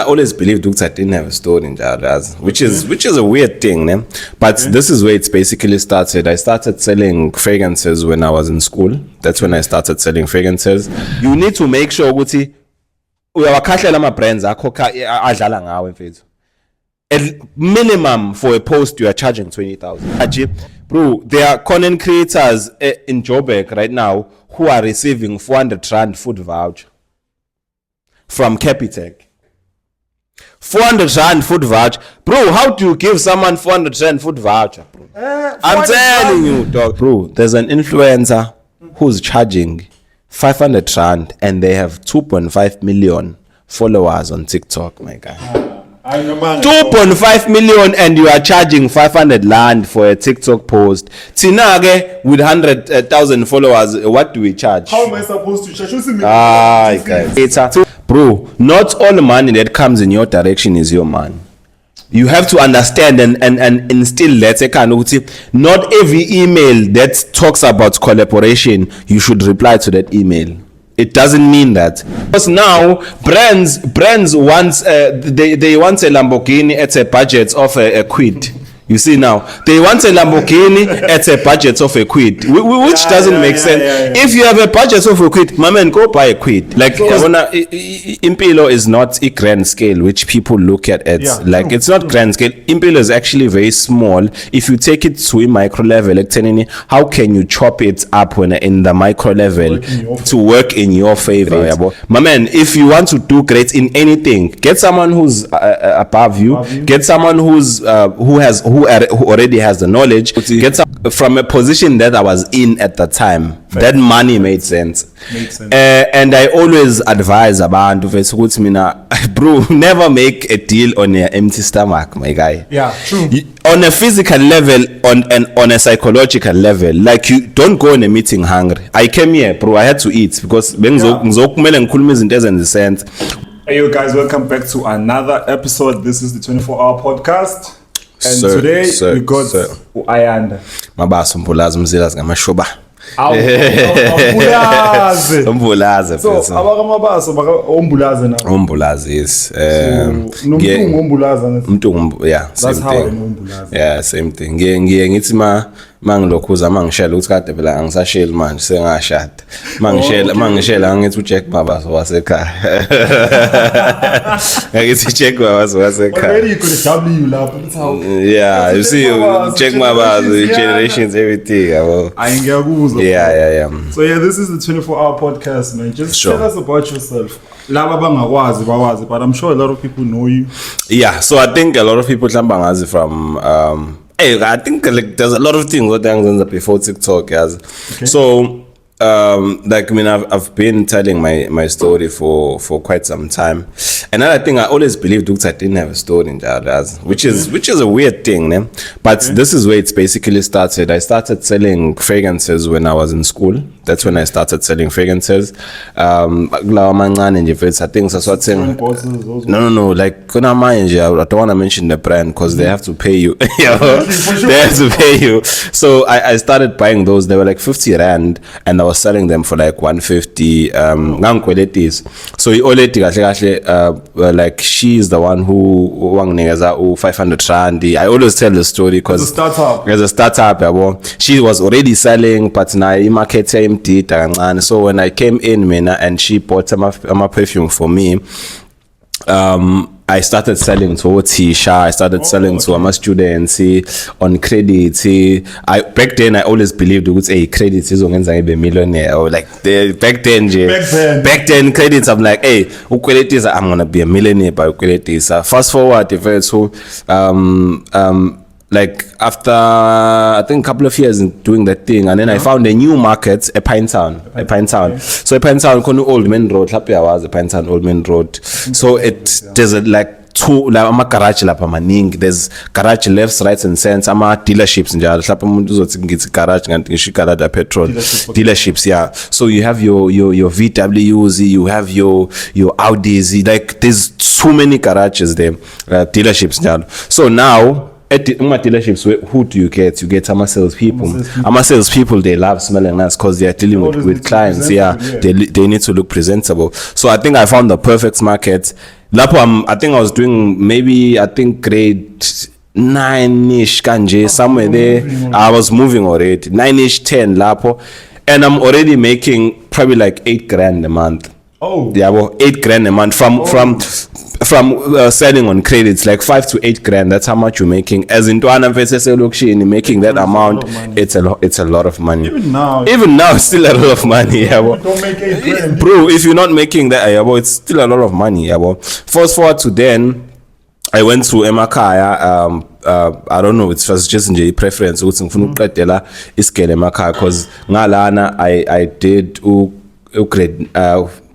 always believed I didn't have a store in Jaraz, which is a weird thing, né? But this is where it's basically started. I started selling fragrances when I was in school. That's when I started selling fragrances. You need to make sure ukuthi uyawakahlela ama brands akho adlala ngawe mfethu. Minimum for a post you are charging 20,000. Bro, there are content creators in Joburg right now who are receiving 400 Rand food voucher from Capitec. 400 Rand food voucher. Bro, how do you give someone 400 Rand food voucher, bro? I'm telling you, dog. Bro, there's an influencer who's charging 500 Rand and they have 2.5 million followers on TikTok, my guy. 2.5 million and you are charging 500 Rand for a TikTok post. Tinage with 100,000 followers, what do we charge? How am I supposed to charge? Guys. Bro, not all money that comes in your direction is your money. You have to understand and instill that not every email that talks about collaboration, you should reply to that email. It doesn't mean that. Because now brands want they want a Lamborghini at a budget of a quid. You see now, they want a Lamborghini at a budget of a quid, which doesn't make sense. If you have a budget of a quid, my man, go buy a quid. Like, Impilo is not a grand scale, which people look at it. Like, it's not grand scale. Impilo is actually very small. If you take it to a micro level, like, how can you chop it up when in the micro level to work in your favor? My man, if you want to do great in anything, get someone who's above you, get someone who already has the knowledge, gets up from a position that I was in at the time. That money made sense. And I always advise about bro, never make a deal on your empty stomach, my guy. Yeah, true. On a physical level, on a psychological level, like you don't go in a meeting hungry. I came here, bro, I had to eat because Hey, you guys, welcome back to another episode. This is the 24-hour podcast. And today we got Ayanda Mabaso mbulazi mzilazi ngamashoba. Ombulazi. So abaka Mabaso baka ombulazi na. Ombulazi is yeah, that's how I know ombulazi. Yeah, same thing. Ngiye ngithi mangilokhuza mangishela ukuthi kade phela angisasheli manje sengashada. Mangishela ngithi uJack Mabaso wasekhaya. Ngithi Jack Mabaso wasekhaya. Already you could W lapho it's how. Yeah, you see Jack Mabaso generations everything. Ayengiyakuzwa. Yeah. So this is the 24-hour podcast, man. Just tell us about yourself. Laba bangakwazi bawazi, but I'm sure a lot of people know you. Yeah, so I think a lot of people bangazi from I think like there's a lot of things that happens before TikTok, yes. Okay. So like I mean I've been telling my story for quite some time. Another thing, I always believed I didn't have a store in Jaraz, which is a weird thing, né? But this is where it's basically started. I started selling fragrances when I was in school. That's when I started selling fragrances. I think that's what saying. No. Like I don't want to mention the brand because they have to pay you. They have to pay you. So I started buying those. They were like 50 Rand, and I was selling them for like 150. So like she is the one who 500 Rand. I always tell the story because as a startup, she was already selling, but now market empty. So when I came in, and she bought my perfume for me, I started selling to Tisha. I started selling to my students on credit. Back then I always believed credit is going to be a millionaire. Or like back then credits. I'm like, hey, I'm gonna be a millionaire by credit. Fast forward, like after I think a couple of years in doing that thing, and then I found a new market, a Pine Town. So a Pine Town, Old Main Road, was a Pine Town Old Main Road. So there's like two like garage there's garage left, right, and center. Dealerships in garage petrol dealerships. Yeah. So you have your VWs, you have your Audis. Like there's so many garages there, dealerships. So now at the dealerships, who do you get? You get some salespeople. Salespeople, they love smelling nice because they are dealing with clients. Yeah, they need to look presentable. So I think I found the perfect market. Lapo, I think I was doing grade 9-ish kanje, somewhere there. I was moving already. 9-ish, 10 lapo. And I'm already making probably like 8 grand a month. Oh. Yeah, well, 8 grand a month from selling on credits, like 5 to 8 grand. That's how much you're making. As in Tuana VSS making that amount, it's a lot of money. Even now, it's still a lot of money. Yeah, well, don't make 8 grand. Bro, if you're not making that, yeah, well, it's still a lot of money. Yeah, well, fast forward to then, I went to Emakaya. I don't know, it was just a preference. Because ngalana I did grade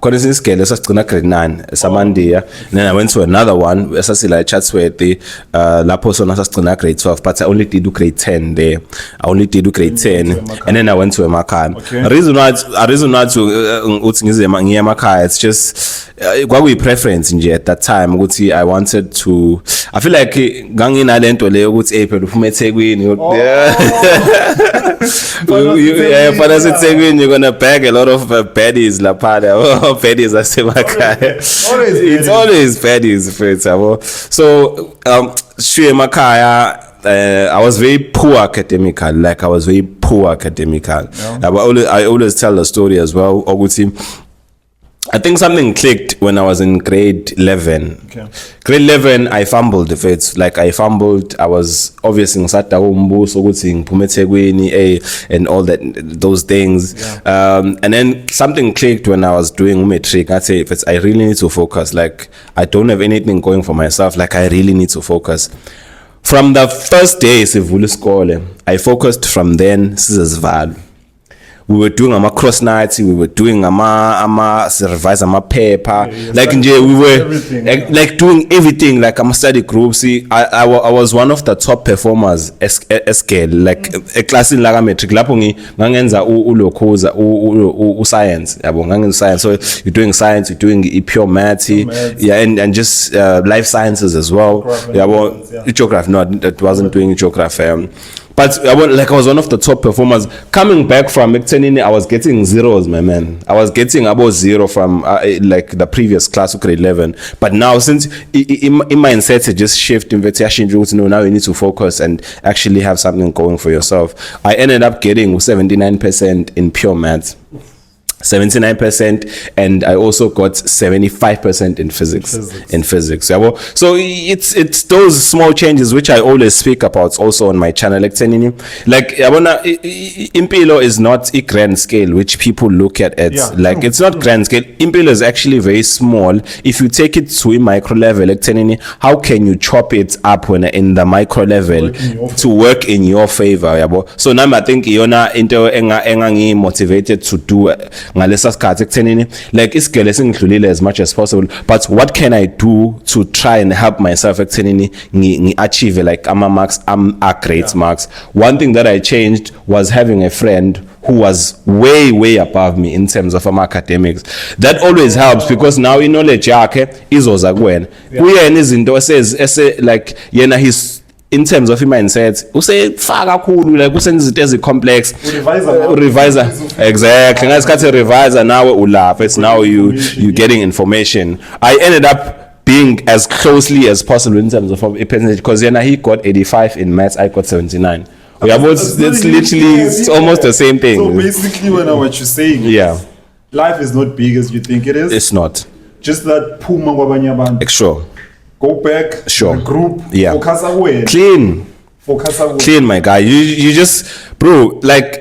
Collins scale esasicina grade 9 samandiya, then I went to another one esasila Chatsworthy lapho sona sasicina grade 12, but I only did grade 10 there. I only did grade 10 and then I went to Emakhaya. Okay. Reason why to uthi ngize Emakhaya, it's just kwakuyi preference nje at that time ukuthi I wanted to, I feel like nganginalento leyo ukuthi hey phela uphuma eThekwini for us eThekwini you're gonna bag a lot of baddies lapha. Baddies asemakhaya. It's always baddies first. So Emakaya, I was very poor academically. Like I was very poor academically. Yeah. I always tell the story as well. I think something clicked when I was in grade 11. Okay. Grade 11, I fumbled the fates. Like I fumbled. I was obviously and all those things. Yeah. And then something clicked when I was doing metric. I say, I really need to focus. Like I don't have anything going for myself. Like I really need to focus. From the first day, I focused from then. We were doing cross nights, we were doing revise paper, we were like doing everything, like study group. See, I was one of the top performers scale, like a class in metric. Ngangenza science, science. So you're doing science, you're doing pure maths, yeah, and just life sciences as well. Geography. No, it wasn't doing geography. But I was one of the top performers. Coming back from Mctenini, I was getting zeros, my man. I was getting about 0 from like the previous class of grade 11. But now, since in my mindset, it just shift invitation, now you need to focus and actually have something going for yourself. I ended up getting 79% in pure maths. 79%, and I also got 75% in physics. Yeah, well, so it's those small changes which I always speak about also on my channel. Like Impilo is not a grand scale which people look at. Like it's not grand scale. Impilo is actually very small. If you take it to a micro level, like how can you chop it up when in the micro level to work in your favor? Yeah, well, so now I think Iona into enga motivated to do. Like it's getting as much as possible, but what can I do to try and help myself achieve like marks, grades marks? One thing that I changed was having a friend who was way above me in terms of academics. That always helps because now in knowledge is when we are in his izinto says like he's in terms of mindset, you say faka khulu, like usenza izinto ezicomplex. Reviser. Exactly. Ngasikhathi reviser nawe ulapha. It's now you getting information. I ended up being as closely as possible in terms of a percentage because he got 85 in maths, I got 79. It's almost the same thing. So basically what you're saying is life is not big as you think it is. It's not. Just that puma kwabanye abantu. Sure. Go back, sure. The group, focus away. Clean, my guy. You just, bro, like,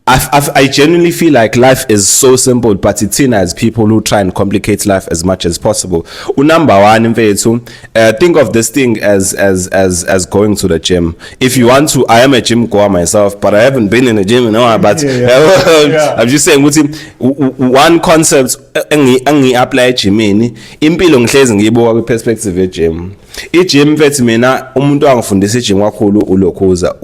I genuinely feel like life is so simple, but it's seen as people who try and complicate life as much as possible. Number one, think of this thing as going to the gym. If you want to, I am a gym goer myself, but I haven't been in a gym, but I'm just saying, one concept, apply gym, impilo ngihlezi ngiyibuka perspective of gym. Gym mfethu mina umuntu angifundisa gym kakhulu ulokhuza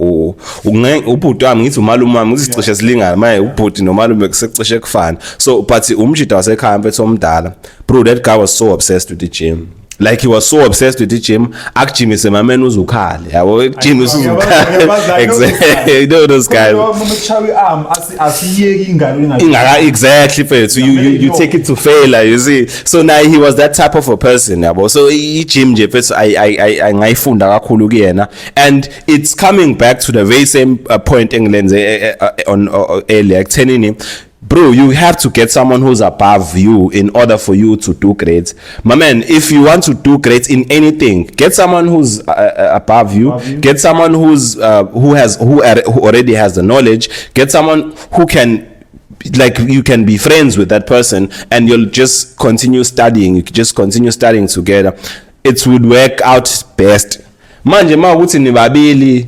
ubhuti wami ngithi umalume wami usicishe silingana manje ubhuti nomalume kusecishe kufana, so but umjida wasekhaya mfethu omdala, bro, that guy was so obsessed with the gym. Like he was so obsessed with the gym. Gym is a man who's ukali. Gym is exactly. You know those guys. Exactly. So you take it to failure. You see. So now he was that type of a person. So gym and it's coming back to the very same point England on earlier. Bro, you have to get someone who's above you in order for you to do great. My man, if you want to do great in anything, get someone who's above you. Get someone who already has the knowledge. Get someone who can, like, you can be friends with that person, and you'll just continue studying. You just continue studying together. It would work out best. Manje ukuthi nibabili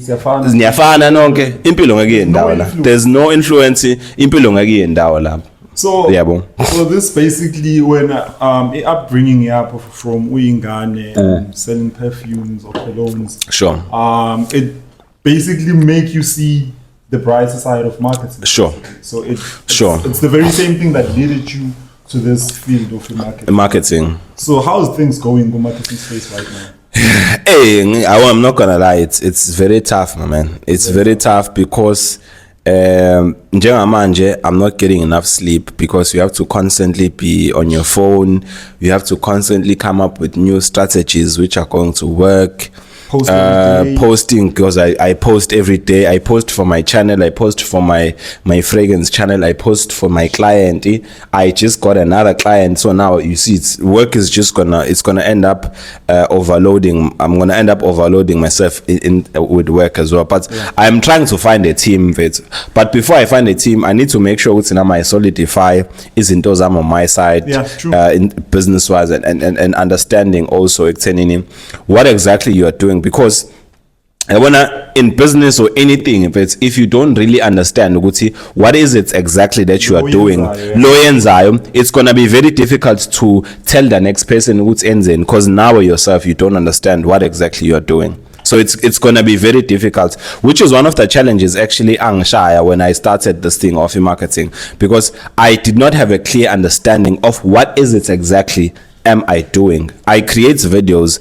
niyafana nonke impilo ngeke yendawo la. There's no influence, impilo ngeke yendawo la. So this basically when upbringing up from uyingane selling perfumes or colognes. Sure. It basically make you see the brighter side of marketing. Sure. So it's the very same thing that led you to this field of marketing. So how's things going in the marketing space right now? Hey, I'm not gonna lie, it's very tough, my man. It's very tough because njengamanje I'm not getting enough sleep because you have to constantly be on your phone. You have to constantly come up with new strategies which are going to work. Posting because I post every day. I post for my channel, I post for my fragrance channel, I post for my client. I just got another client, so now you see work is just gonna end up overloading. I'm gonna end up overloading myself in with work as well, but I'm trying to find a team. But before I find a team, I need to make sure it's I solidify izinto I'm on my side, in business wise and understanding also extending what exactly you are doing. Because in business or anything, if you don't really understand what is it exactly that you are doing, it's gonna be very difficult to tell the next person what's ending, because now yourself you don't understand what exactly you are doing. So it's gonna be very difficult, which is one of the challenges actually Angshaya when I started this thing of marketing, because I did not have a clear understanding of what is it exactly am I doing. I create videos.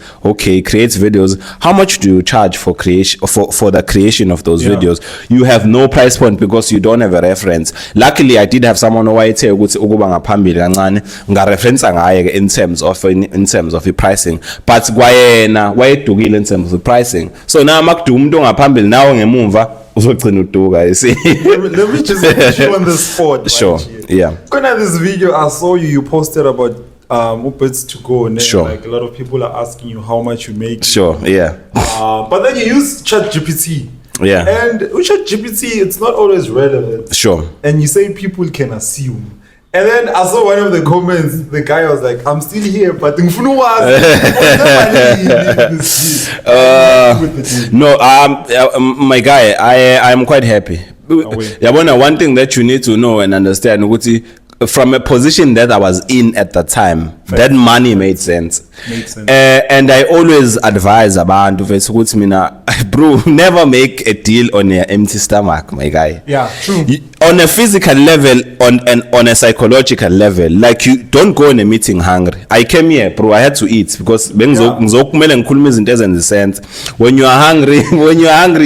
How much do you charge for creation for the creation of those videos? You have no price point because you don't have a reference. Luckily I did have someone who I tell ukuba ngaphambili kancane nga reference ngaye in terms of the pricing, but kwayena wayedukile in terms of the pricing. So now makudu umuntu ngaphambili nawe ngemumva uzogcina uduka, you see. Let me just put you on the spot. Sure. Yeah. Gonna this video I saw you posted about Ubits to go, and sure. Like a lot of people are asking you how much you make. Sure, yeah. But then you use ChatGPT. Yeah. And with ChatGPT, it's not always relevant. Sure. And you say people can assume. And then I saw one of the comments, the guy was like, I'm still here, but no, my guy, I'm quite happy. One thing that you need to know and understand, from a position that I was in at the time, that money made sense. And I always advise about bro, never make a deal on your empty stomach, my guy. Yeah, true. On a physical level, on a psychological level, like you don't go in a meeting hungry. I came here, bro, I had to eat because when you are hungry,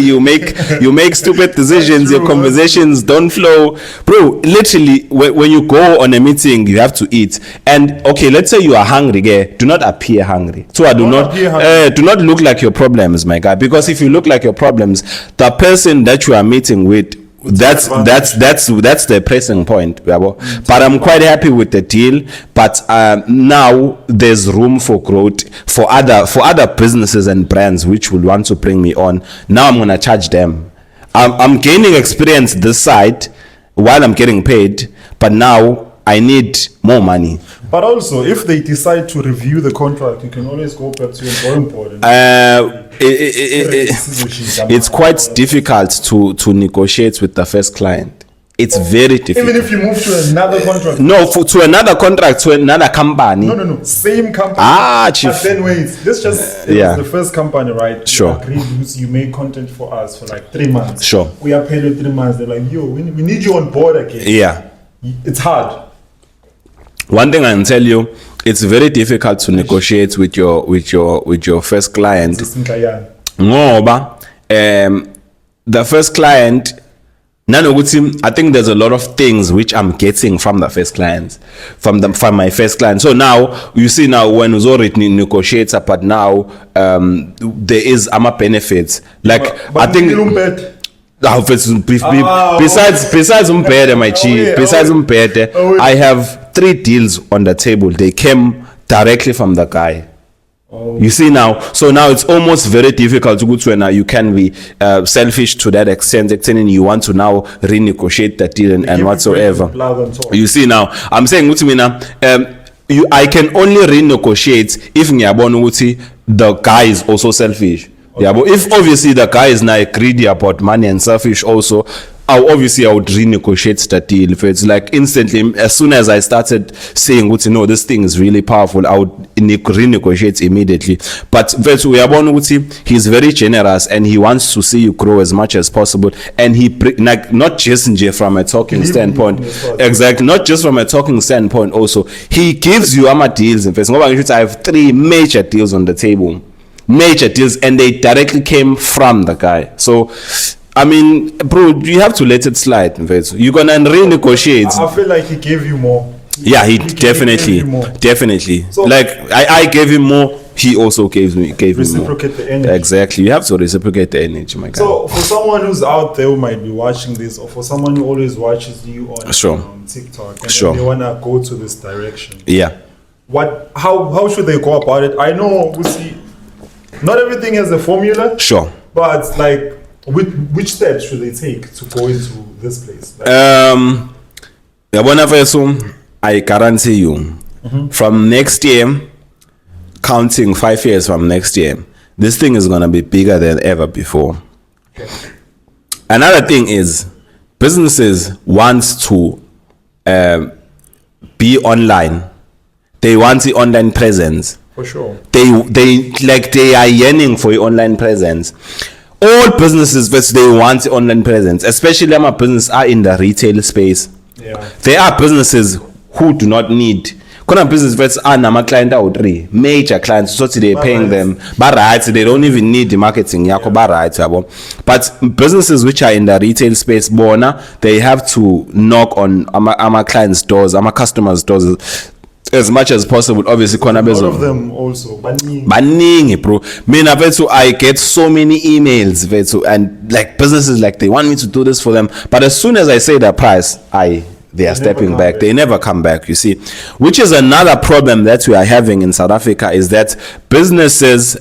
you make stupid decisions, your conversations don't flow. Bro, literally, when you go on a meeting, you have to eat. And okay, let's say you are hungry, do not appear hungry. So do not look like your problems, my guy, because if you look like your problems, the person that you are meeting with, that's the pressing point. But I'm quite happy with the deal. But now there's room for growth for other businesses and brands which will want to bring me on. Now I'm gonna charge them. I'm gaining experience this side while I'm getting paid, but now I need more money. But also, if they decide to review the contract, you can always go back to your drawing board. It's quite difficult to negotiate with the first client. It's very difficult. Even if you move to another contract? No, to another contract, to another company. No. Same company. Chief. But then wait, this just was the first company, right? Sure. You made content for us for like 3 months. Sure. We are paid in 3 months. They're like, yo, we need you on board again. Yeah. It's hard. one thing I can tell you, it's very difficult to negotiate with your first client. Ngoba the first client, I think there's a lot of things which I'm getting from the first client, from my first client. So now you see, now when we already negotiate, but now there is benefits. Like I think. Besides umpede, my chief, besides umpede, I have 3 deals on the table. They came directly from the guy. You see now, so now it's almost very difficult to go to, and you can be selfish to that extent, extending you want to now renegotiate that deal and whatsoever. You see now, I'm saying I can only renegotiate if the guy is also selfish. Okay. Yeah, but if obviously the guy is now greedy about money and selfish also, I would renegotiate that deal. If it's like instantly, as soon as I started saying, this thing is really powerful, I would renegotiate immediately. But he's very generous and he wants to see you grow as much as possible. And he, not just from a talking standpoint, exactly, not just from a talking standpoint also, he gives you deals. In fact, I have 3 major deals on the table. Major deals, and they directly came from the guy. So I mean, bro, you have to let it slide. You're gonna renegotiate. I feel like he gave you more. Yeah, he definitely. So, like I gave him more, he also gave me more. Reciprocate the energy. Exactly, you have to reciprocate the energy, my guy. So for someone who's out there who might be watching this, or for someone who always watches you on TikTok, and they wanna go to this direction. Yeah. How should they go about it? I know we see. Not everything has a formula. Sure. But like, which steps should they take to go into this place? I guarantee you, from next year, counting 5 years from next year, this thing is gonna be bigger than ever before. Okay. Another thing is, businesses want to be online. They want the online presence. For sure. They are yearning for your online presence. All businesses, they want online presence, especially my business are in the retail space. Yeah. There are businesses who do not need. Business are client out 3 major clients, so they're paying them. But they don't even need the marketing. But businesses which are in the retail space, they have to knock on our clients' doors, our customers' doors. As much as possible, obviously. A lot of them also. Baningi, bro. I get so many emails, and like businesses, like they want me to do this for them, but as soon as I say the price, they are stepping back. They never come back. You see, which is another problem that we are having in South Africa, is that businesses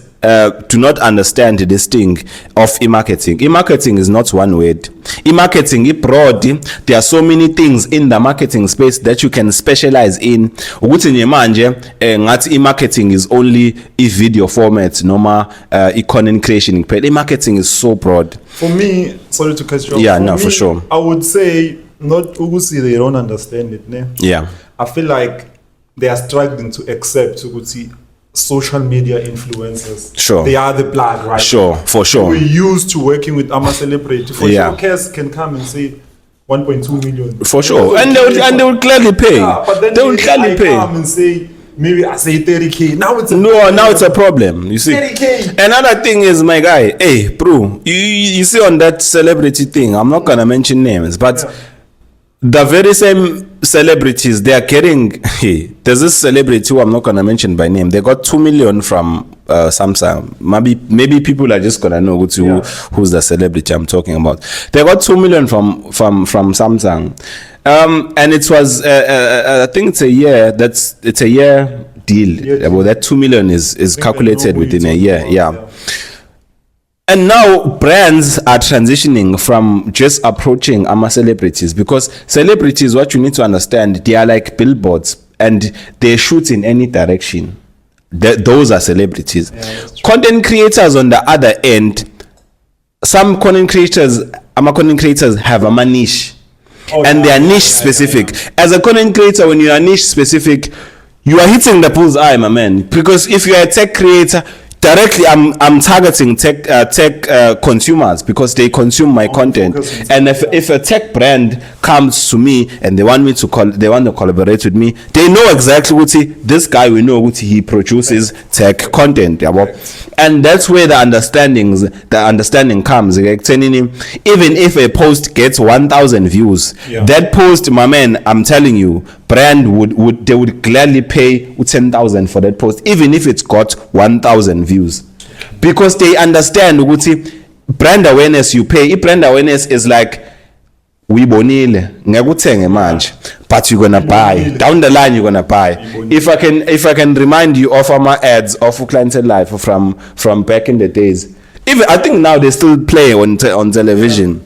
do not understand this thing of e-marketing. E-marketing is not one word. E-marketing is broad. There are so many things in the marketing space that you can specialize in. E-marketing is only e-video format, e-content creation. E-marketing is so broad. For me, sorry to cut you off. Yeah, for sure. I would say not Ugusi, they don't understand it. Ne? Yeah. I feel like they are struggling to accept Ugusi. Social media influencers. Sure. They are the plug, right? Sure, for sure. We're used to working with Ama Celebrity. For sure, Cass can come and say 1.2 million. For sure. And they will gladly pay. Yeah, but then they will gladly pay. Come and say, maybe I say 30K. Now it's a problem. You see. 30K. Another thing is, my guy, hey, bro, you see on that celebrity thing, I'm not gonna mention names, but the very same celebrities, they are getting, there's this celebrity who I'm not going to mention by name. They got 2 million from Samsung. Maybe people are just going to know who's the celebrity I'm talking about. They got 2 million from Samsung. And it was, I think it's a year deal. About that 2 million is calculated within a year. Yeah. And now brands are transitioning from just approaching celebrities, because celebrities, what you need to understand, they are like billboards and they shoot in any direction. Those are celebrities. Yeah, content creators on the other end, some content creators have a niche, and they are niche specific. As a content creator, when you are niche specific, you are hitting the bull's eye, my man. Because if you are a tech creator, directly I'm targeting tech consumers because they consume my content. And if a tech brand comes to me and they want to collaborate with me, they know exactly what this guy, we know what he produces tech content. And that's where the understanding comes. Even if a post gets 1,000 views, that post, my man, I'm telling you, brand would gladly pay 10,000 for that post, even if it's got 1,000 views, because they understand brand awareness. You pay. Brand awareness is like, we bonile ngekuthenge manje, but you're gonna buy down the line. You're gonna buy. If I can remind you of my ads of Clientele Life from back in the days. Even I think now they still play on television.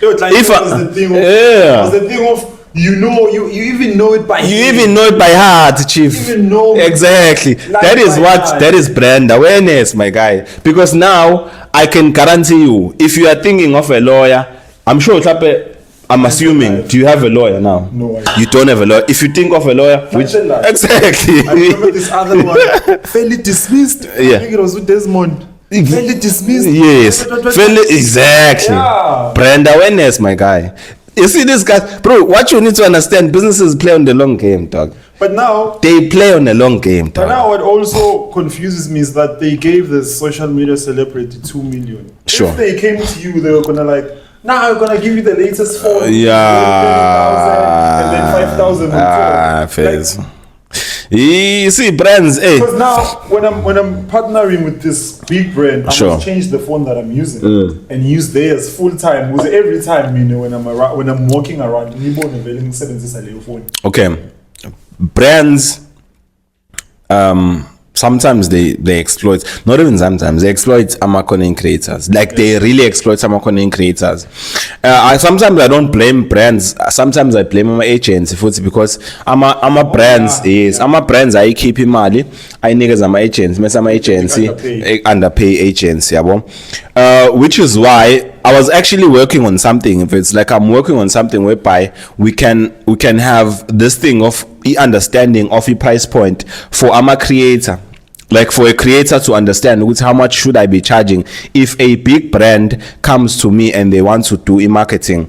Yeah. Was the thing of you even know it by heart, chief. You even know exactly. That is brand awareness, my guy. Because now I can guarantee you, if you are thinking of a lawyer, I'm sure I'm assuming, do you have a lawyer now? No, you don't have a lawyer. If you think of a lawyer, exactly. I remember this other one, fairly dismissed. Yeah. I think it was with Desmond. Fairly dismissed. Yes. Exactly. Yeah. Brand awareness, my guy. You see this guy, bro, what you need to understand, businesses play on the long game, dog. But now they play on the long game, dog. But now what also confuses me is that they gave this social media celebrity 2 million. Sure. If they came to you, they were gonna like, now I'm gonna give you the latest phone. Yeah. And then 5,000. Face. You see brands, because now when I'm partnering with this big brand, I must change the phone that I'm using and use theirs full time. Because every time, when I'm walking around, okay, brands sometimes they exploit, not even sometimes, they exploit content creators. Like they really exploit content creators. Sometimes I don't blame brands. Some I blame my agents because I'm a brands. Yes, I'm a brands. I keep him money. I niggas am agents. Me some agency underpay agents. Which is why I was actually working on something. If it's like I'm working on something whereby we can have this thing of understanding of a price point for a creator. Like for a creator to understand how much should I be charging if a big brand comes to me and they want to do marketing.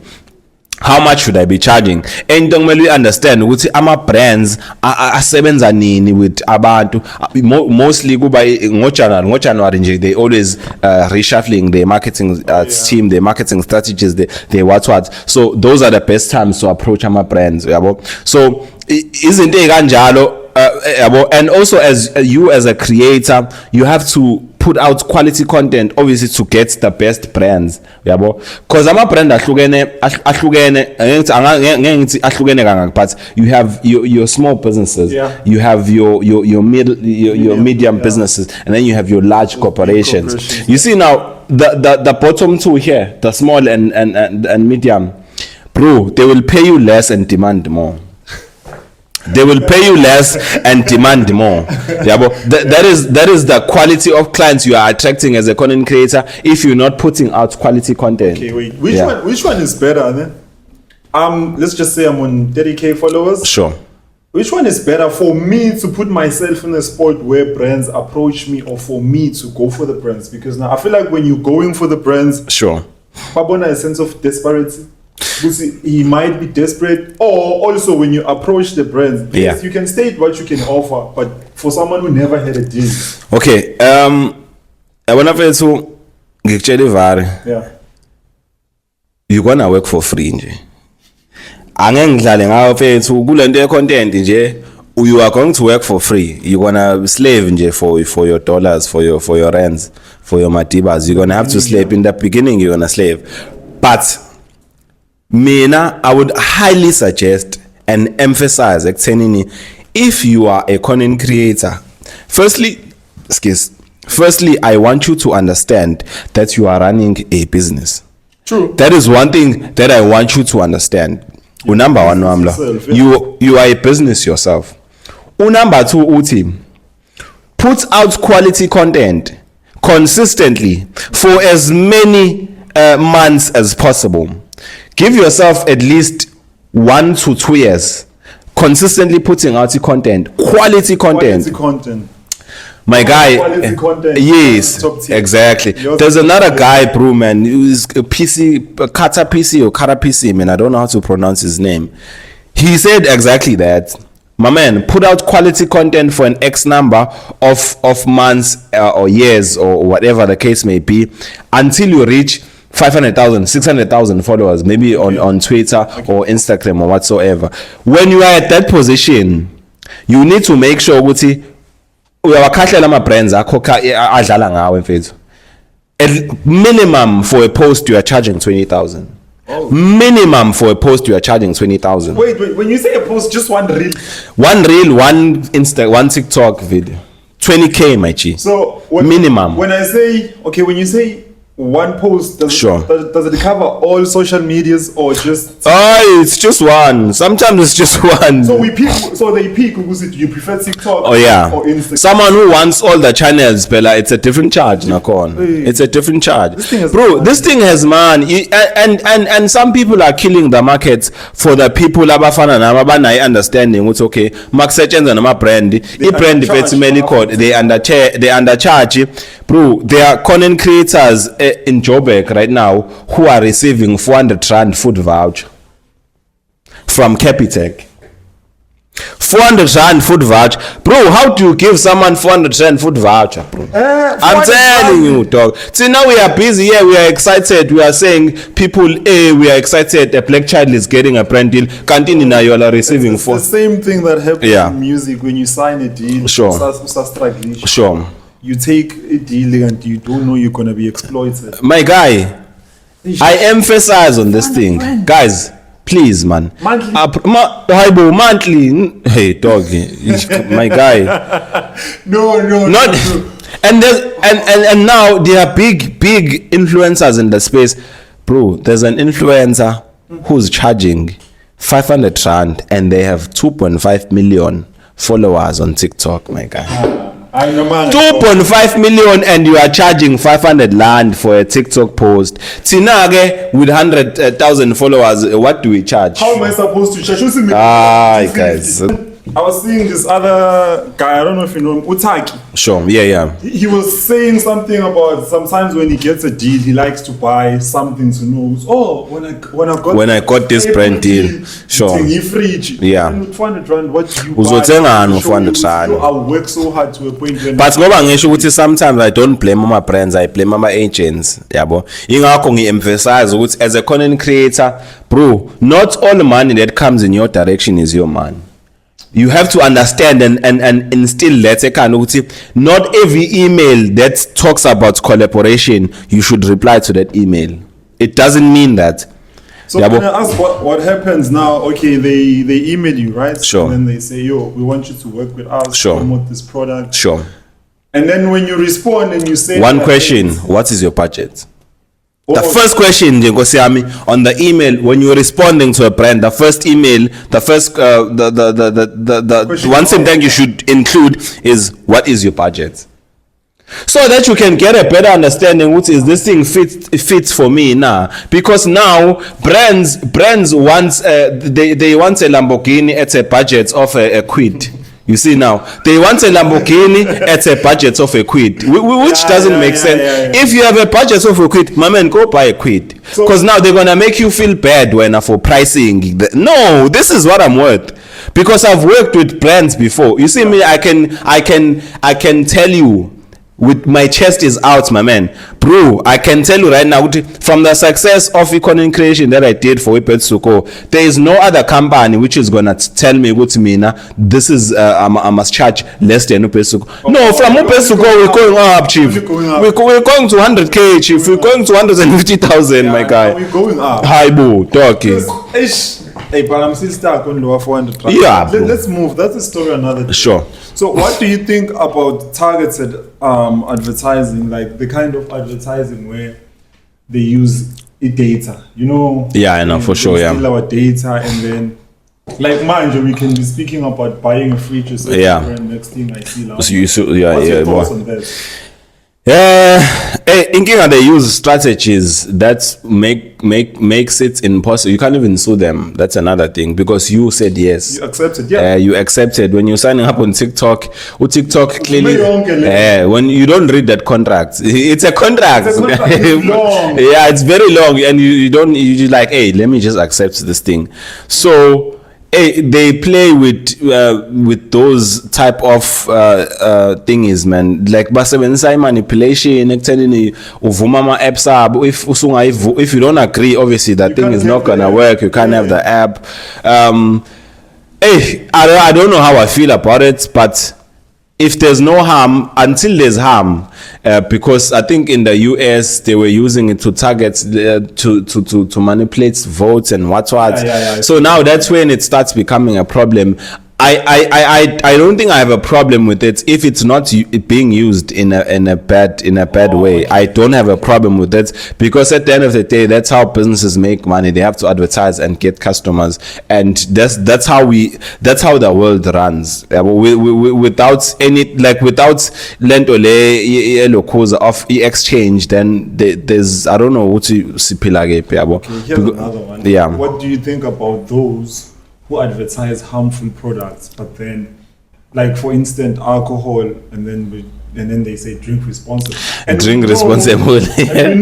How much should I be charging? And don't really understand ukuthi ama brands asebenza nini with abantu. Mostly go by January nje, they always reshuffling their marketing team, their marketing strategies, they what. So those are the best times to approach ama brands. So isn't it kanjalo? And also as a creator, you have to put out quality content, obviously, to get the best brands. Because I'm a brand but you have your small businesses, you have your medium businesses, and then you have your large corporations. You see now the bottom two here, the small and medium, bro, they will pay you less and demand more. They will pay you less and demand more. But that is the quality of clients you are attracting as a content creator if you're not putting out quality content. Okay, wait. Which one is better then? Let's just say I'm on 30K followers. Sure. Which one is better for me to put myself in a spot where brands approach me, or for me to go for the brands? Because now I feel like when you're going for the brands, sure, a sense of desperation. He might be desperate, or also when you approach the brands, yes, you can state what you can offer, but for someone who never had a deal. Okay, you're gonna work for free nje. You are going to work for free. You're gonna slave nje for your dollars, for your rands, for your matibas. You're gonna have to slave in the beginning. You're gonna slave, but Mina, I would highly suggest and emphasize if you are a content creator, firstly, I want you to understand that you are running a business. True. That is one thing that I want you to understand. Number one, you are a business yourself. Number two, put out quality content consistently for as many months as possible. Give yourself at least 1 to 2 years consistently putting out content, quality content. My guy, quality content. yes, Top tier. exactly. There's another guy, bro, man, who's a Kata PC or Kata PC, man. I don't know how to pronounce his name. He said exactly that. My man, put out quality content for an X number of months or years or whatever the case may be until you reach 500,000, 600,000 followers, maybe on Twitter or Instagram or whatsoever. When you are at that position, you need to make sure ukuthi uyawakhatlela ama brands akhokha adlala ngawe mfethu. Minimum for a post you are charging 20,000. Oh. Minimum for a post you are charging 20,000. Wait, when you say a post, just one reel? One reel, one TikTok video. 20K, my G. So minimum. When you say one post, does it cover all social medias or just? It's just one. Sometimes it's just one. So they pick. You prefer TikTok? Oh yeah. Or Instagram? Someone who wants all the channels, Bella, it's a different charge, Nakon. It's a different charge. This thing has man, and some people are killing the market for the people abafana nabana understanding. It's okay. Max Sechens and my brand. The brand they undercharge. Bro, there are content creators in Joburg right now who are receiving 400 Rand food voucher from Capitec. 400 Rand food voucher. Bro, how do you give someone 400 Rand food voucher, bro? I'm telling you, dog. See, now we are busy here. We are excited. We are saying people, we are excited. A black child is getting a brand deal. Continue now, you are receiving it's the same thing that happens in music when you sign a deal. Sure. Sure. You take a deal and you don't know you're going to be exploited. My guy, I emphasize on this thing. Guys, please, man. Monthly. Monthly. Hey, dog. My guy. No. And now there are big influencers in the space. Bro, there's an influencer who's charging 500 Rand and they have 2.5 million followers on TikTok, my guy. 2.5 million and you are charging 500 Rand for a TikTok post. Tinage with 100,000 followers, what do we charge? How am I supposed to charge? Guys. I was seeing this other guy, I don't know if you know him, Utaki. Sure, yeah. He was saying something about sometimes when he gets a deal, he likes to buy something to know. Oh, when I got this brand deal, sure. Yeah. 400 Rand, what do you buy? Uzotenga 400 Rand. I work so hard to a point when. But ngoba ngisho ukuthi sometimes I don't blame my brands, I blame my agents. Yabo. Ingakho ngi-emphasize ukuthi as a content creator, bro, not all money that comes in your direction is your money. You have to understand and instill that not every email that talks about collaboration you should reply to that email. It doesn't mean that. So can I ask what happens now? Okay, they email you, right? Sure. And then they say, yo, we want you to work with us, sure, promote this product. Sure. And then when you respond and you say one question, what is your budget? The first question on the email when you're responding to a brand, the first email, the first the one sentence you should include is what is your budget, so that you can get a better understanding what is this thing fits for me now. Because now brands want they want a Lamborghini at a budget of a quid. You see now, they want a Lamborghini at a budget of a quid, which doesn't make sense. Yeah. If you have a budget of a quid, my man, go buy a quid. Because now they're gonna make you feel bad for pricing. No, this is what I'm worth. Because I've worked with brands before. You see me, I can tell you with my chest is out, my man. Bro, I can tell you right now, from the success of content creation that I did for Ipetsuko, there is no other company which is gonna tell me this is I must charge less than Ipetsuko. No, from Ipetsuko we're going up, chief. We're going to 100K, chief. We're going to 150,000, my guy. We're going up. Hi, boo, talking. Hey, but I'm still stuck on lower 400. Yeah, let's move. That's a story another day. Sure. So, what do you think about targeted advertising, like the kind of advertising where they use data? You know. Yeah, I know for sure. Yeah. Steal our data, and then, like, mind you, we can be speaking about buying a fridge or something. Yeah. Next thing I see now. What's your thoughts on that? Inkinga, they use strategies that makes it impossible. You can't even sue them. That's another thing, because you said yes. You accepted, yeah. You accepted when you're signing up on TikTok. TikTok clearly. When you don't read that contract, it's a contract. It's long. Yeah, it's very long, and you don't. You like, hey, let me just accept this thing. So. They play with those type of thingies, man. Like basebenzisa manipulation, ekutheni uvuma ama apps abo. If you don't agree, obviously that thing is not gonna work. You can't have the app. I don't know how I feel about it, but if there's no harm, until there's harm, because I think in the US they were using it to target to manipulate votes and what. Yeah. So now that's when it starts becoming a problem. I don't think I have a problem with it if it's not being used in a bad way. I don't have a problem with it, because at the end of the day, that's how businesses make money. They have to advertise and get customers, and that's how the world runs. Without any, like, without lento of exchange, then there's, I don't know what to sipilage. Okay, here's another one. Yeah. What do you think about those who advertise harmful products, but then, like, for instance, alcohol, and then they say drink responsibly. And drink responsibly. And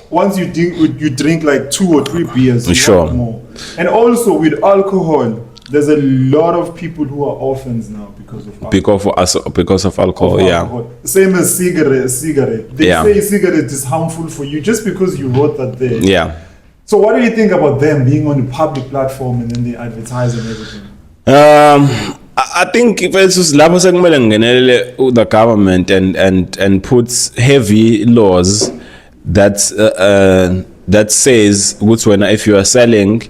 once you drink like 2 or 3 beers, you want more. And also with alcohol, there's a lot of people who are orphans now because of alcohol. Because of alcohol, yeah. Same as cigarette. They say cigarette is harmful for you just because you wrote that there. Yeah. So what do you think about them being on a public platform and then they advertise and everything? I think if it's just the government and puts heavy laws that says when if you are selling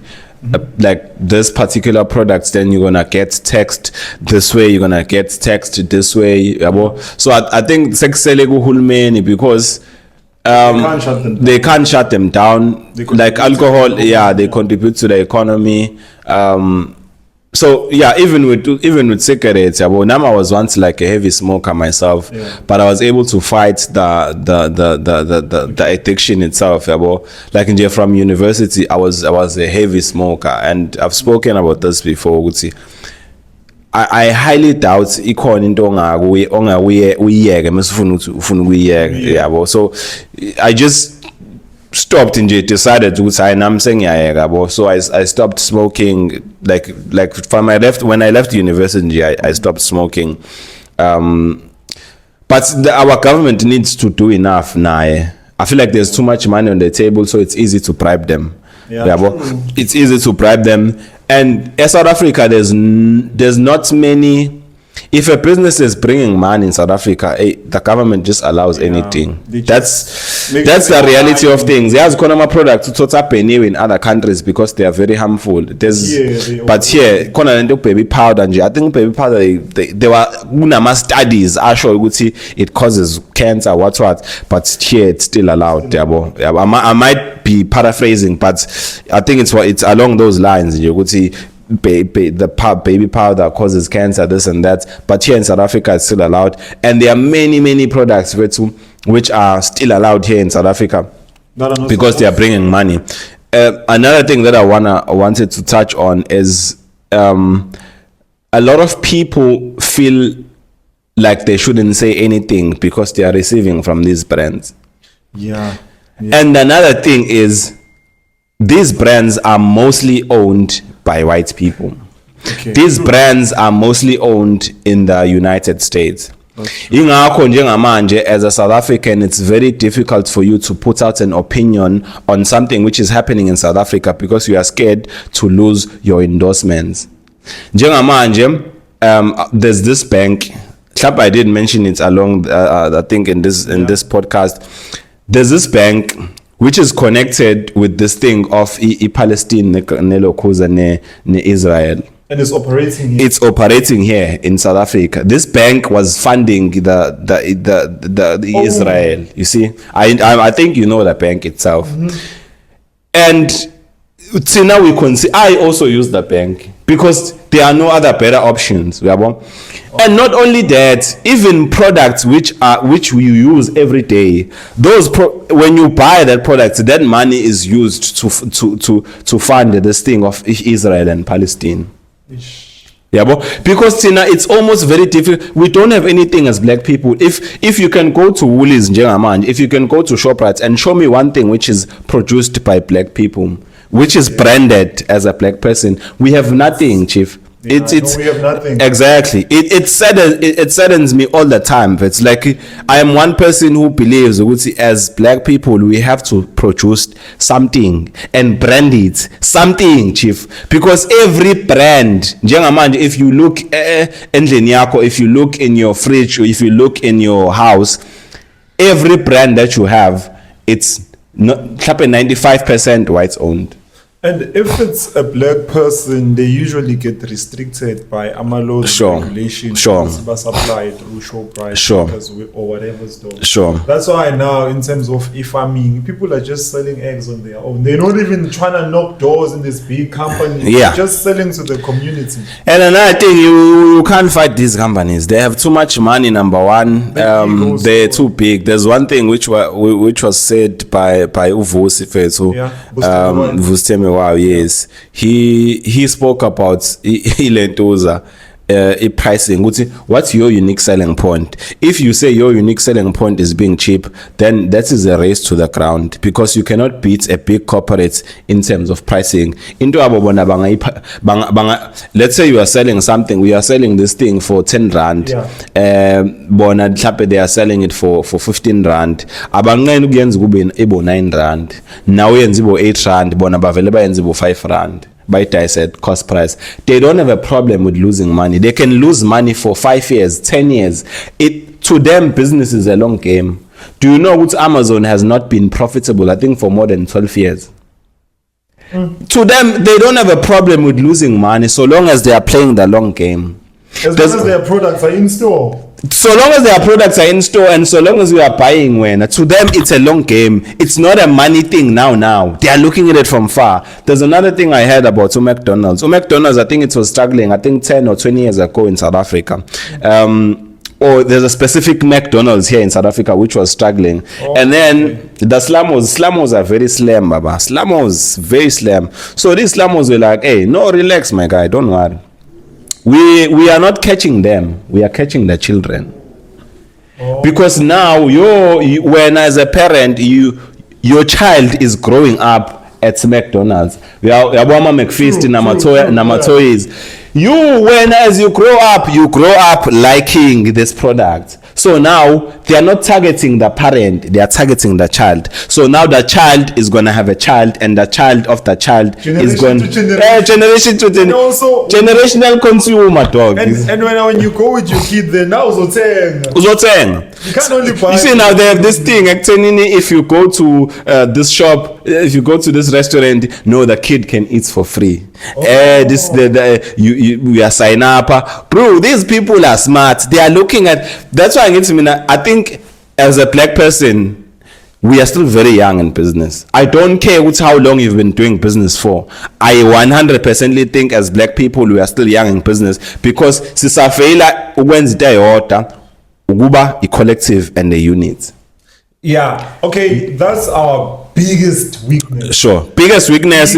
like this particular products, then you're gonna get taxed this way, you're gonna get taxed this way. So I think because they can't shut them down. Like alcohol, they contribute to the economy. So yeah, even with cigarettes, Nama was once like a heavy smoker myself, but I was able to fight the addiction itself. Like from university, I was a heavy smoker, and I've spoken about this before. I highly doubt so I just stopped and decided to so I stopped smoking like when I left university. I stopped smoking, but our government needs to do enough now. I feel like there's too much money on the table, so it's easy to bribe them. It's easy to bribe them. And in South Africa, there's not many. If a business is bringing money in South Africa, the government just allows anything. That's the reality of things. There's economic products to happen in other countries because they are very harmful. But here, baby powder, I think baby powder, there were studies actually it causes cancer, what. But here it's still allowed. I might be paraphrasing, but I think it's along those lines. You could see baby powder causes cancer, this and that, but here in South Africa it's still allowed, and there are many products which are still allowed here in South Africa because they are bringing money. Another thing that I wanted to touch on is a lot of people feel like they shouldn't say anything because they are receiving from these brands. And another thing is these brands are mostly owned by white people. These brands are mostly owned in the United States. As a South African, it's very difficult for you to put out an opinion on something which is happening in South Africa because you are scared to lose your endorsements. There's this bank. I did mention it along. I think in this podcast. There's this bank which is connected with this thing of Palestine, Israel. And it's operating here. It's operating here in South Africa. This bank was funding the Israel. You see, I think you know the bank itself. And see, now we consider. I also use the bank. because there are no other better options. And not only that, even products which we use every day, when you buy that product, that money is used to fund this thing of Israel and Palestine. Because Tina, it's almost very difficult. We don't have anything as black people. If you can go to Woolies, if you can go to ShopRite and show me one thing which is produced by black people, which is branded as a black person, we have nothing, Chief. We have nothing. Exactly. It saddens me all the time. It's like I am one person who believes as black people we have to produce something and brand it something, Chief. Because every brand, if you look if you look in your fridge or if you look in your house, every brand that you have, it's not 95% white owned. And if it's a black person, they usually get restricted by laws and regulations. Because supply through ShopRite or whatever's done. That's why now, in terms of farming, people are just selling eggs on their own. They're not even trying to knock doors in this big company. They're just selling to the community. And another thing, you can't fight these companies. They have too much money. Number one, they're too big. There's one thing which was said by Uvusi Fethu. Wow, yes. He spoke about Ilentoza pricing. What's your unique selling point? If you say your unique selling point is being cheap, then that is a race to the ground, because you cannot beat a big corporate in terms of pricing. Let's say you are selling something, we are selling this thing for 10 rand. They are selling it for 15 rand. Abangeni kuyenza kube 9 rand. Now yenza 8 rand, bona baveleba yenza 5 rand. By said cost price. They don't have a problem with losing money. They can lose money for 5 years, 10 years. To them, business is a long game. Do you know what Amazon has not been profitable, I think, for more than 12 years? To them, they don't have a problem with losing money so long as they are playing the long game. As long as their products are in store. So long as their products are in store and so long as we are buying, to them it's a long game. It's not a money thing now. They are looking at it from far. There's another thing I heard about McDonald's. McDonald's, I think it was struggling, 10 or 20 years ago in South Africa. Or there's a specific McDonald's here in South Africa which was struggling. And then the slamos are very slim, Baba. Slamos, very slim. So these slamos were like, hey, no, relax, my guy, don't worry. We are not catching them. We are catching the children. Because now when as a parent your child is growing up at McDonald's. Yaboma McFeast namatoys. When as you grow up liking this product. So now they are not targeting the parent, they are targeting the child. So now the child is going to have a child, and the child of the child is going generation to generational consumer, dog. And when you go with your kid, then now uzoteng. You can't only buy. You see now they have this thing. If you go to this shop, if you go to this restaurant, no, the kid can eat for free. We are sign up, bro. These people are smart. They are looking at. That's why I think as a black person, we are still very young in business. I don't care how long you've been doing business for. I 100% think as black people we are still young in business because sisafela ukwenza yodwa ukuba a collective and a unit. Yeah, okay, that's our biggest weakness. Sure. Biggest weakness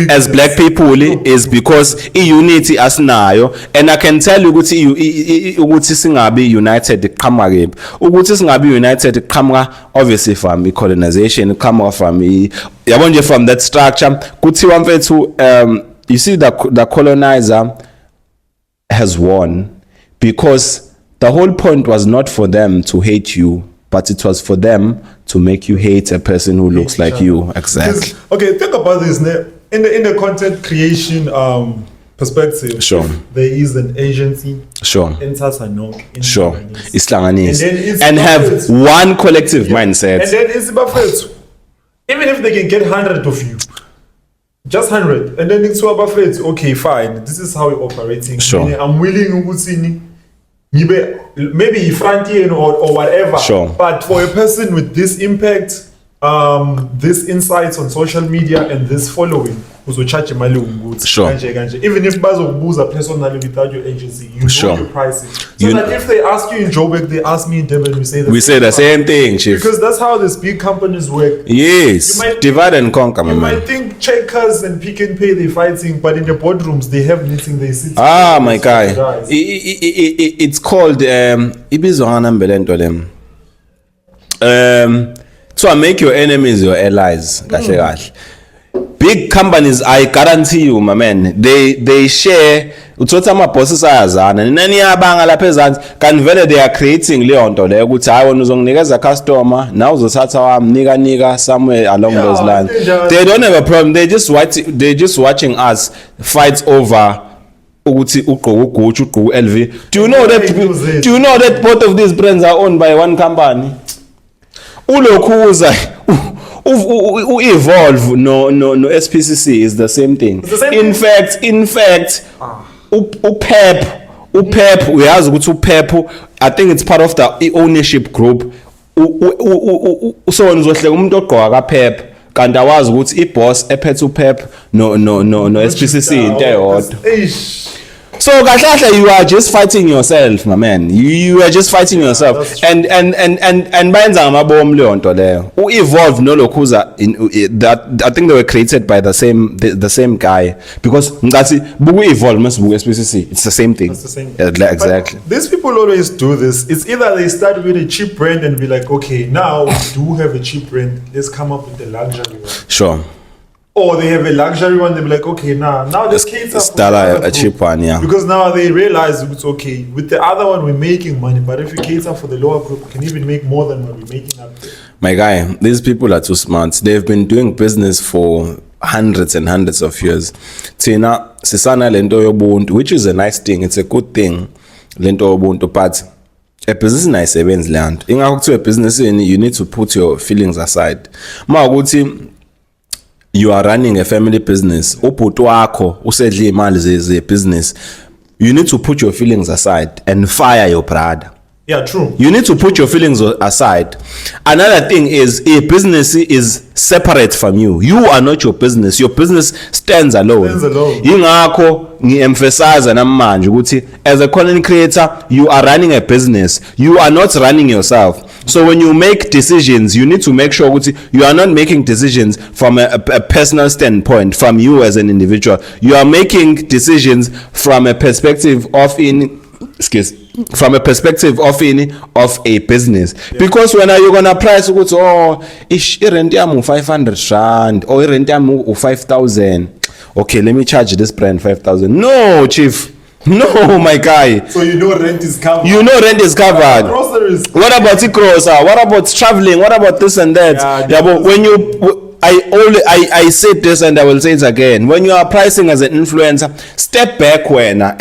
as black people is because unity asinayo, and I can tell you ukuthi singabi united qhamuka kephi. Ukuthi singabi united qhamuka obviously from colonization, qhamuka from yabona nje from that structure. Kuthiwa mfethu you see the colonizer has won because the whole point was not for them to hate you, but it was for them to make you hate a person who looks like you. Exactly. Okay, think about this. In the content creation perspective, sure, there is an agency. Sure. Sure. Islanganese. And have one collective mindset. And then it's about even if they can get 100 of you, just 100, and then it's about okay, fine. This is how we're operating. Sure. I'm willing maybe frontier or whatever. Sure. But for a person with this impact, this insights on social media and this following, uzocharge imali ukuthi kanje even if bazokubuza personally without your agency, you know your pricing, so that if they ask you in Joburg, they ask me in Durban, we say the same thing, chief, because that's how these big companies work. Yes, divide and conquer. You might think Checkers and Pick and Pay, they're fighting, but in the boardrooms they have meeting, they sit. My guy, it's called so make your enemies your allies. Big companies, I guarantee you, my man, they share uthola ama-bosses ayazana nani yabanga lapha ezansi kanti vele they are creating leyo nto leyo ukuthi hayi wena uzonginikeza customer now uzothatha wami nika somewhere along those lines. They don't have a problem, they just watching us fight over ukuthi ugqoka uGucci ugqoka LV. Do you know that both of these brands are owned by one company? Ulokhuza Evolve no SPCC is the same thing. In fact uPep uyazi ukuthi uPep, I think it's part of the ownership group. So uzohleka umuntu ogqoka kaPep kanti awazi ukuthi iboss ephethe uPep no SPCC into eyodwa. So kahle you are just fighting yourself, my man. You are just fighting yourself. And bayenza ngamabomu leyo nto leyo. Evolve no Lokhuza that I think they were created by the same guy, because ngathi buku Evolve must buku SPCC. It's the same thing. It's the same. Exactly. But these people always do this. It's either they start with a cheap brand and be like, okay, now we do have a cheap brand. Let's come up with the luxury one. Sure. Or they have a luxury one, they'll be like, okay, now let's cater for a cheap one, yeah. Because now they realize it's okay. With the other one, we're making money, but if we cater for the lower group, we can even make more than what we're making up there. My guy, these people are too smart. They've been doing business for hundreds and hundreds of years. Tina, sisana lento yobuntu, which is a nice thing. It's a good thing, lento yobuntu, but a business nice events land. Ingakho a business you need to put your feelings aside. Mawukuthi you are running a family business, ubhuti wakho usedla imali ze business, you need to put your feelings aside and fire your brother. Yeah, true. You need to put your feelings aside. Another thing is, a business is separate from you. You are not your business. Your business stands alone. Yingakho ngi-emphasize namanje ukuthi as a content creator, you are running a business. You are not running yourself. So when you make decisions, you need to make sure that you are not making decisions from a personal standpoint, from you as an individual. You are making decisions from a perspective of a business. Yeah. Because when are you gonna price rent yam 500 rand or rent yam 5,000? Okay, let me charge this brand 5,000. No, chief. No, my guy. So you know rent is covered. Groceries. What about the grocer? What about traveling? What about this and that? Yeah, but when I said this and I will say it again. When you are pricing as an influencer, step back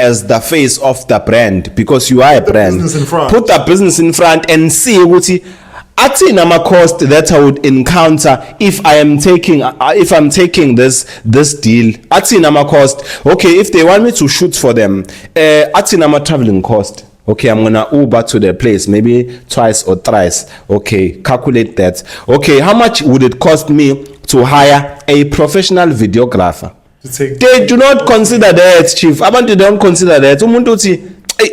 as the face of the brand, because you are a brand. Put the business in front and see what athi nama cost that I would encounter if I'm taking this deal. Athi nama cost. Okay, if they want me to shoot for them, athi nama traveling cost. Okay, I'm gonna Uber to their place maybe twice or thrice. Okay, calculate that. Okay, how much would it cost me to hire a professional videographer? They do not consider that, chief. Abantu don't consider that. Umuntu uthi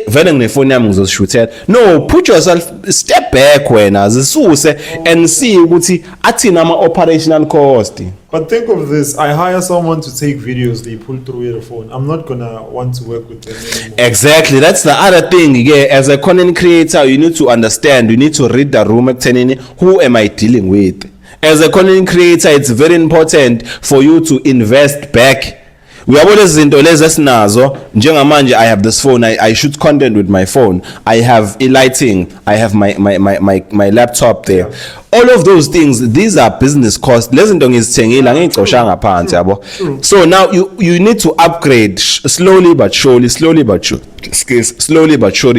vele nginefoni yami ngizoshootela. No, put yourself, step back wena zisuse and see ukuthi athina ama operational cost. But think of this, I hire someone to take videos, they pull through with a phone. I'm not gonna want to work with them anymore. Exactly, that's the other thing. Yeah, as a content creator, you need to understand, you need to read the room, who am I dealing with? As a content creator, it's very important for you to invest back. We have always izinto lezi esinazo njengamanje. I have this phone, I shoot content with my phone, I have lighting, I have my laptop there. Yeah. All of those things, these are business costs. Lezi zinto ngizithengile angiyicoshanga phansi yabo. So now you need to upgrade slowly but surely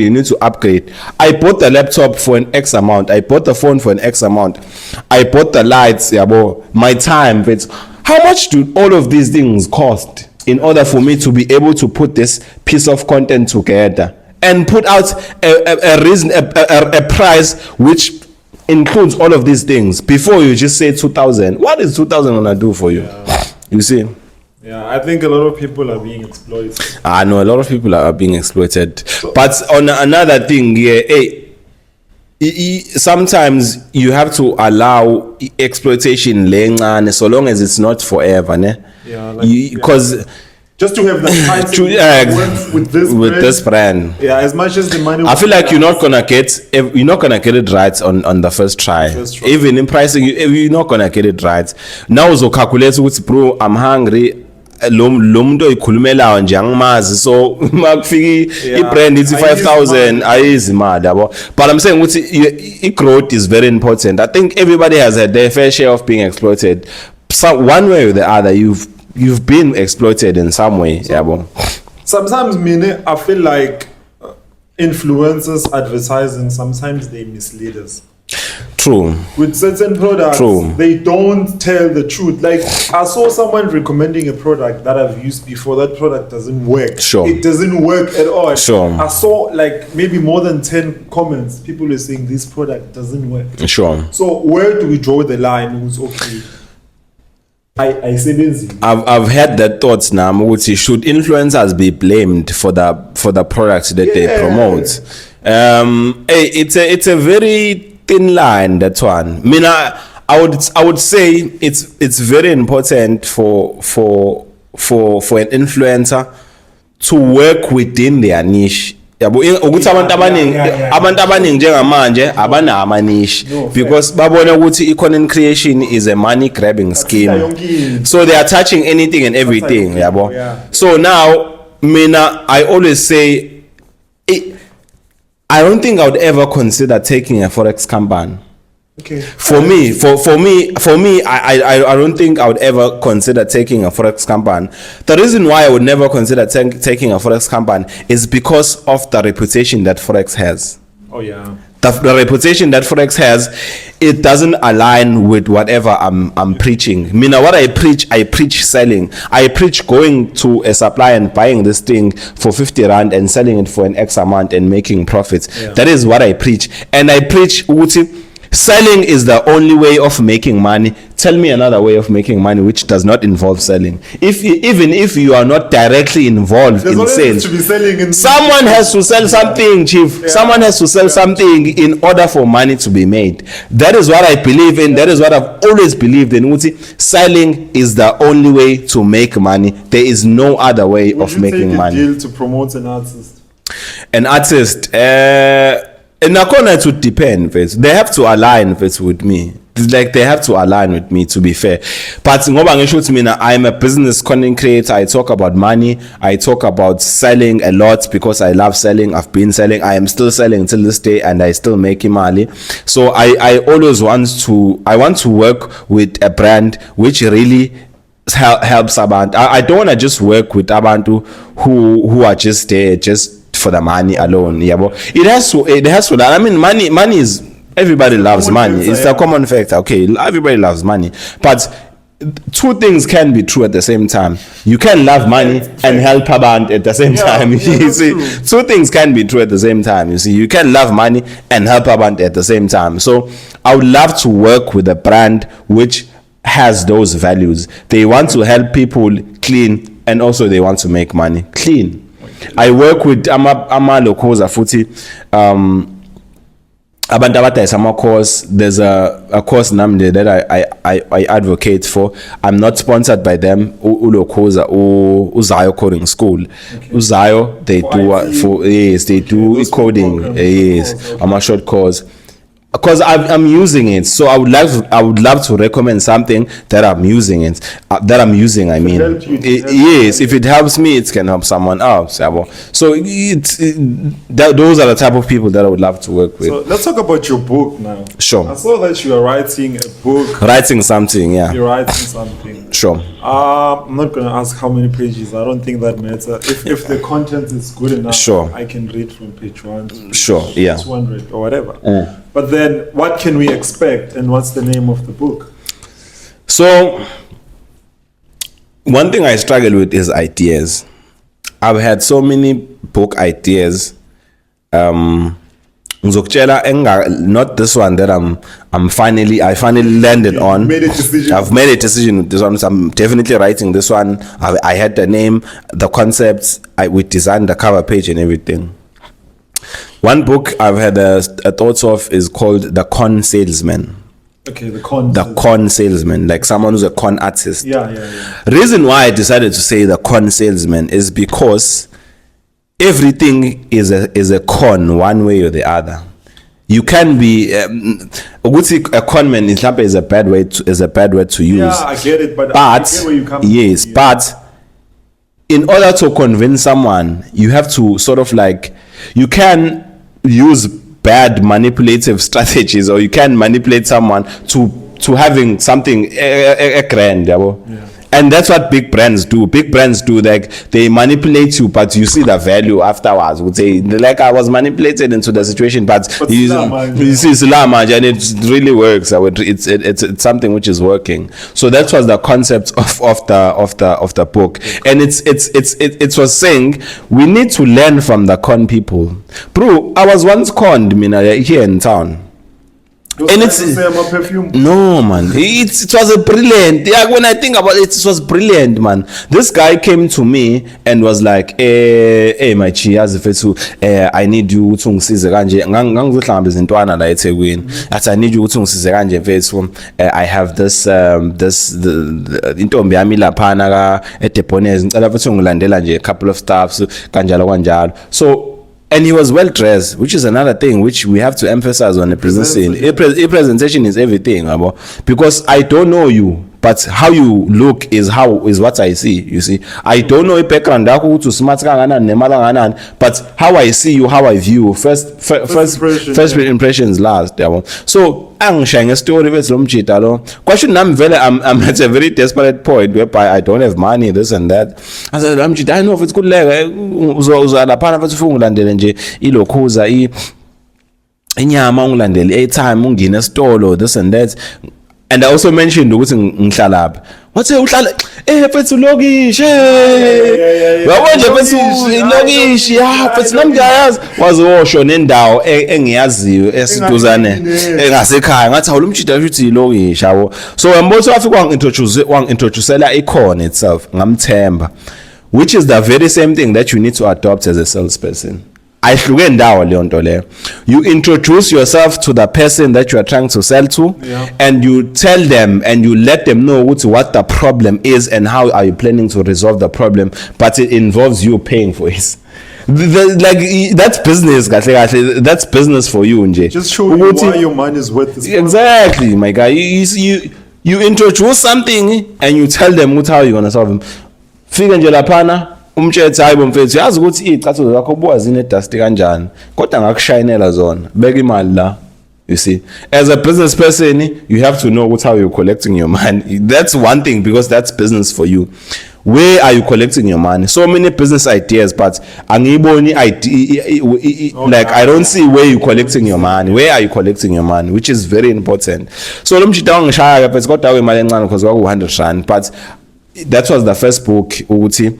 you need to upgrade. I bought the laptop for an X amount, I bought the phone for an X amount, I bought the lights yabo, my time. But how much do all of these things cost in order for me to be able to put this piece of content together and put out a price which includes all of these things before you just say 2,000? What is 2,000 gonna do for you? You see? Yeah, I think a lot of people are being exploited. I know a lot of people are being exploited. But on another thing, yeah, sometimes you have to allow exploitation lencane so long as it's not forever, ne? Yeah, because just to have the mindset with this brand. Yeah, as much as the money. I feel like you're not gonna get it right on the first try. Even in pricing, you're not gonna get it right. Now so calculate with bro, I'm hungry. Lo muntu oyikhulumelayo nje angimazi so makufika ibrand ithi 5,000 ayizimali yabo. But I'm saying ukuthi growth is very important. I think everybody has had their fair share of being exploited. So one way or the other, you've been exploited in some way, yabo. Sometimes I feel like influencers advertising, sometimes they mislead us. True. With certain products, they don't tell the truth. Like, I saw someone recommending a product that I've used before. That product doesn't work. Sure. It doesn't work at all. Sure. I saw like maybe more than 10 comments. People were saying this product doesn't work. Sure. So where do we draw the line? It was okay. I've had that thoughts now. Should influencers be blamed for the products that they promote? It's a very thin line, that one. I mean, I would say it's very important for an influencer to work within their niche. Ukuthi abantu abaningi njengamanje abana ama-niche because babona ukuthi i-content creation is a money grabbing scheme, so they are touching anything and everything, yabo. So now I always say I don't think I would ever consider taking a forex company. Okay. For me, I don't think I would ever consider taking a forex company. The reason why I would never consider taking a forex company is because of the reputation that forex has. Oh yeah. The reputation that forex has, it doesn't align with whatever I'm preaching. What I preach selling. I preach going to a supplier and buying this thing for 50 rand and selling it for an X amount and making profits. Yeah. That is what I preach. And I preach selling is the only way of making money. Tell me another way of making money which does not involve selling. Even if you are not directly involved in sales, someone has to sell something, chief. Yeah. Someone has to sell something in order for money to be made. That is what I believe in. That is what I've always believed in. Selling is the only way to make money. There is no other way of making money. Deal to promote an artist. An artist. And it would depend. They have to align with me. Like they have to align with me, to be fair. But I'm a business content creator. I talk about money. I talk about selling a lot because I love selling. I've been selling. I am still selling till this day, and I still make money. So I always want to work with a brand which really helps abantu. I don't want to just work with abantu who are just there just for the money alone. It has to. I mean, money is, everybody loves money. It's a common factor. Okay, everybody loves money, but two things can be true at the same time. You can love money and help a band at the same time. You see, two things can be true at the same time. You see, you can love money and help a band at the same time. So I would love to work with a brand which has those values. They want to help people clean, and also they want to make money clean. I work with ama locals futhi abantu abadayisa ama course. There's a course namde that I advocate for. I'm not sponsored by them. Ulokoza Uzayo coding school. Okay. Uzayo they do coding. Yes, I'm a short course. Because I'm using it, so I would love to recommend something that I'm using it. I mean, yes, if it helps me, it can help someone else. So those are the type of people that I would love to work with. So let's talk about your book now. Sure. I saw that you are writing a book. Writing something, yeah. You're writing something. Sure. I'm not gonna ask how many pages. I don't think that matters. If the content is good enough, sure, I can read from page 1 to page sure, yeah, 200 or whatever. But then, what can we expect, and what's the name of the book? So, one thing I struggle with is ideas. I've had so many book ideas, not this one that I finally landed on. Made a decision. I've made a decision with this one, so I'm definitely writing this one. I had the name, the concepts, we designed the cover page and everything. One book I've had a thoughts of is called The Con Salesman. Okay, the con salesman, like someone who's a con artist. Yeah. Reason why I decided to say the con salesman is because everything is a con one way or the other. You can be a con man is a bad word to use. Yeah, I get it, but I get where you come yes, from. but in order to convince someone, you have to sort of like, you can use bad manipulative strategies, or you can manipulate someone to having something a grand, yeah. And that's what big brands do. Big brands do, like they manipulate you, but you see the value afterwards. Would say like I was manipulated into the situation, but you see and it really works. It's something which is working. So that was the concept of the book, and it was saying we need to learn from the con people. Bro, I was once conned, here in town. And it's no man, it was a brilliant, when I think about it, it was brilliant, man. This guy came to me and was like, hey my chiyazi, I need you to ngisize kanje ngangizohlangabeza izintwana la eThekwini athi I need you to ngisize kanje mfethu. I have this intombi yami laphana ka eDebonez ngicela futhi ungilandela nje a couple of stuffs kanjalo. So, and he was well dressed, which is another thing which we have to emphasize on the business scene. Presentation is everything, because I don't know you, but how you look is what I see. You see, I don't know your background, to smart, but how I see you, how I view you, first impressions last. So I'm sharing a story with Lomchita. Question I'm at a very desperate point whereby I don't have money, this and that. I said, Lomchita, I know if it's good leg, ilokhuza inyama ungilandele airtime ungena esitolo, this and that. And I also mentioned ukuthi ngihlala lapha. Wathi uhlala mfethu lokishe. Yabo nje mfethu lokishe mfethu nami ngiyazi wazosho nendawo engiyaziyo esiduzane engasekhaya ngathi awulumjida ukuthi lokishe yabo. So yambotho afika wangintroducera icon itself ngamthemba, which is the very same thing that you need to adopt as a salesperson. You introduce yourself to the person that you are trying to sell to, and you tell them and you let them know what the problem is and how are you planning to resolve the problem, but it involves you paying for it. Like that's business, that's business for you, Nje. Just show you why your money is worth this. Exactly, my guy. You introduce something and you tell them how you're gonna solve them. Fika nje laphana umthetho hayibo mfethu yazi ukuthi izicathulo zakho buwazi nedust kanjani kodwa ngakushayinela zona beka imali la. You see, as a business person, you have to know how you're collecting your money. That's one thing, because that's business for you. Where are you collecting your money? So many business ideas, but angiboni like I don't see where you're collecting your money. Where are you collecting your money? Which is very important. So lomjita wangishaya phela kodwa imali encane because kwaku 100 rand, but that was the first book ukuthi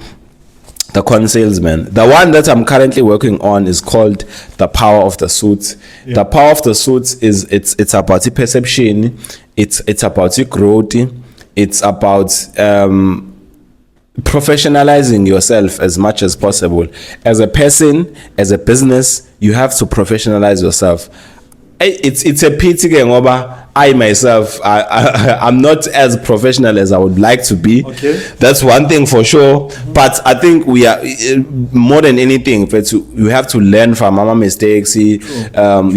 The Con Salesman. The one that I'm currently working on is called The Power of the Suit. Yeah. The Power of the Suit is it's about the perception, it's about the growth, it's about professionalizing yourself as much as possible. As a person, as a business, you have to professionalize yourself. It's a pity ngoba I myself I'm not as professional as I would like to be. Okay. That's one thing for sure. But I think we are more than anything. You have to learn from our mistakes. You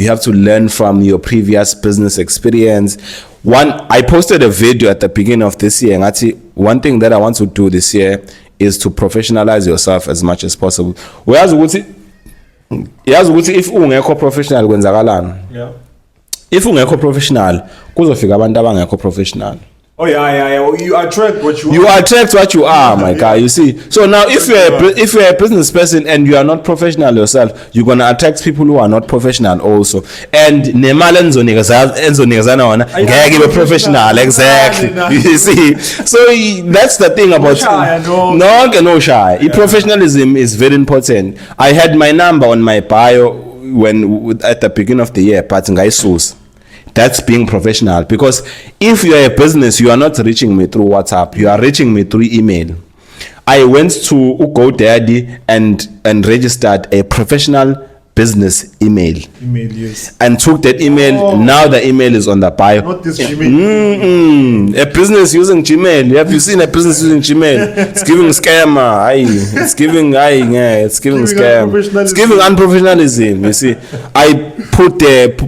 have to learn from your previous business experience. I posted a video at the beginning of this year, and one thing that I want to do this year is to professionalize yourself as much as possible. Whereas if ungekho professional kwenzakalani? Yeah. If ungekho professional kuzofika abantu abangekho professional. Oh yeah. You attract what you are. You attract what you are, my guy. You see. So now, if you're a business person and you are not professional yourself, you're gonna attract people who are not professional also. And nemali enzonikezana wona ngeke be professional, exactly. You see. So that's the thing about no shy. Professionalism is very important. I had my number on my bio. at the beginning of the year, but that's being professional. Because if you are a business, you are not reaching me through WhatsApp, you are reaching me through email. I went to GoDaddy and registered a professional business email, yes, and took that email. Now the email is on the bio. Not this Gmail. A business using Gmail. Have you seen a business using Gmail? It's giving scammer. It's giving scam. It's giving unprofessionalism. You see, I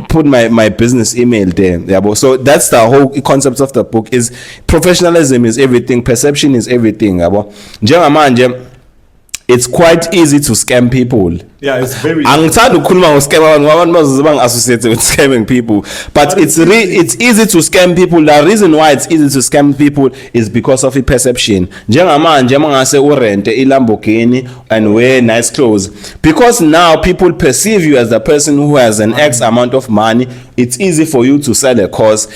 put my business email there. Yeah, so that's the whole concept of the book. Is professionalism is everything. Perception is everything. It's quite easy to scam people. Yeah, it's very Angithanda ukukhuluma ngo-scam abantu ngoba abantu bazoba associated with scamming people, but it's easy to scam people. The reason why it's easy to scam people is because of perception. Njengamanje mangase urente iLamborghini and wear nice clothes, because now people perceive you as the person who has an X amount of money. It's easy for you to sell a course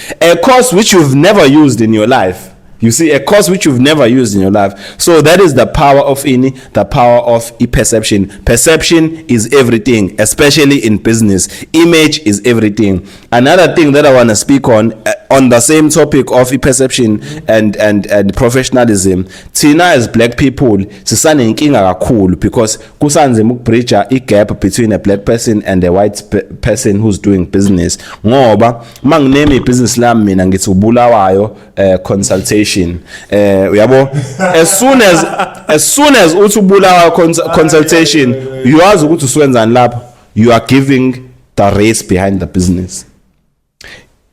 which you've never used in your life. You see, a course which you've never used in your life. So that is the power of the power of perception. Perception is everything, especially in business. Image is everything. Another thing that I want to speak on the same topic of perception and professionalism. Thina as black people, sisanenkinga kakhulu because kusanzima ukubridge a gap between a black person and a white person who's doing business. Ngoba mangineme ibusiness lami mina ngithi uBulawayo consultation. Uyabo, as soon as uthi uBulawayo consultation, you ask ukuthi uswenzani lapho, you are giving the race behind the business.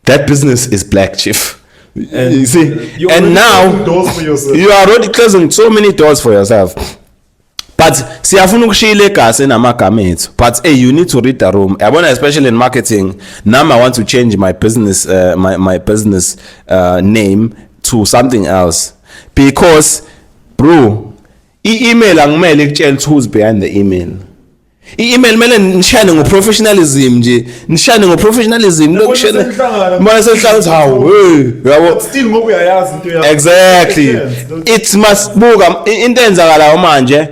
That business is black, chief. And you see, and now you are already closing so many doors for yourself. But siyafuna ukushiya legacy enamagama ethu. But you need to read the room. Yabona, especially in marketing. Now I want to change my business my business name to something else, because bro, email angimele ikutshela who's behind the email. I-email mele nishane ngoprofessionalism nje, nishane ngoprofessionalism lokushane manje sehlangana hawo yabo, still ngoba uyayazi into yakho. Exactly, it must buka into enzakalayo manje.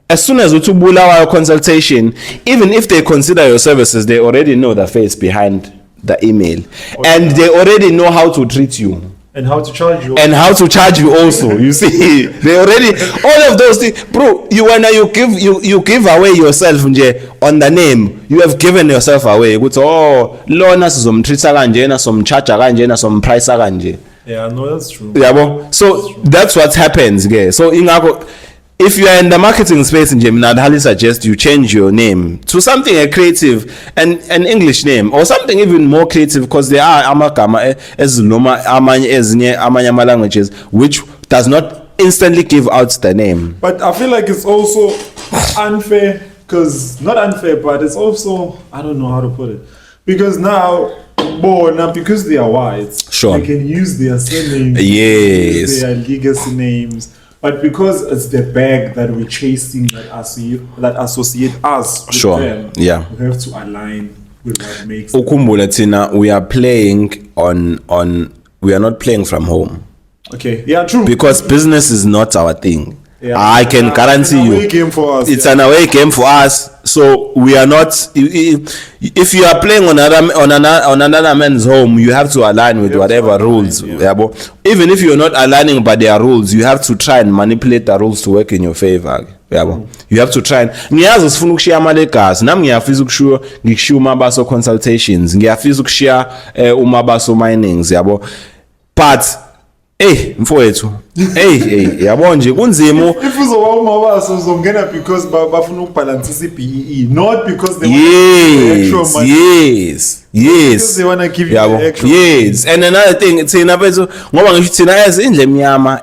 As soon as uthi uBulawayo consultation, even if they consider your services, they already know the face behind the email, and they already know how to treat you. And how to charge you. And how to charge you also. You see, they already, all of those things, bro. You give away yourself nje on the name. You have given yourself away. Lona sizomtreata kanjena, somcharger kanjena, sompricer kanje. Yeah, no, that's true. Yeah, so that's what happens. So if you are in the marketing space in Gemini, I'd highly suggest you change your name to something creative, and an English name, or something even more creative, because there are amagama amanye languages which does not instantly give out the name. But I feel like it's also unfair, not unfair, but it's also, I don't know how to put it, because now because they are white, sure, they can use their surnames, yes, their legacy names. But because it's the bag that we're chasing that associate us with sure, them, yeah, we have to align with what makes ukhumbule thina we are playing on we are not playing from home. Okay, yeah, true. Because business is not our thing. Yeah. I can guarantee you it's an away game for us. So we are not, if you are playing on another man's home, you have to align with whatever rules. Yeah. Even if you're not aligning by their rules, you have to try and manipulate the rules to work in your favor. You have to try and ngiyazi sifuna ukushiya amalegacy nami ngiyafisa ngikushiya uMabaso consultations, ngiyafisa ukushiya uMabaso minings, yabo, but mfowethu, yabo nje kunzima. If uzoba uMabaso uzongena because bafuna ukubalansisa iBEE, not because they want the actual money. Yes. Because they want to give you the actual yes money. And another thing, thina bethu ngoba ngisho thina as indle emnyama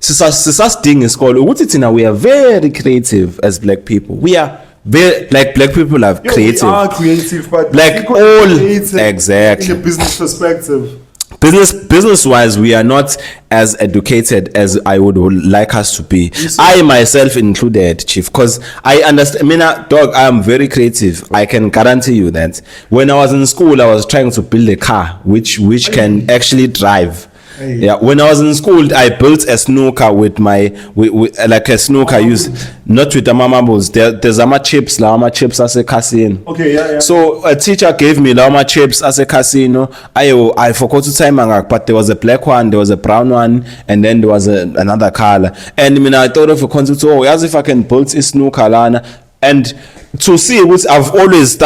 sisasidinga isikole ukuthi thina we are very creative as black people. We are very, like, black people are creative. We are creative, but like all exactly in a business perspective. Business-wise, we are not as educated as I would like us to be. I myself included, Chief, because I understand. I am very creative. I can guarantee you that. When I was in school, I was trying to build a car which can actually drive. Hey. Yeah, when I was in school, I built a snooker with like a snooker not with the mamables. There's chips, lama chips as a casino. Okay, yeah. So a teacher gave me lama chips as a casino. I forgot to time but there was a black one, there was a brown one, and then there was another color. And I thought of a concept, as if I can build a snooker lana. And to see which I've always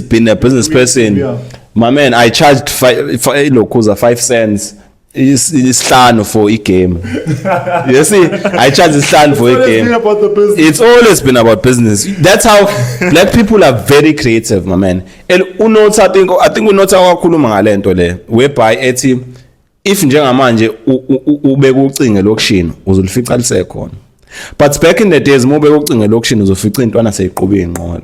been a business person. Yeah. My man, I charged 5 cents. It's stand for a game. You see, I charge the stand for a game. It's always been about business. That's how black people are very creative, my man. And I think unotha kakhuluma ngale nto le whereby ethi if njengamanje ubeka ucinge lokishini uzolifica lisekhona. But back in the days mo ubeka ucinge lokishini uzofica intwana seyiqhubeka inqola.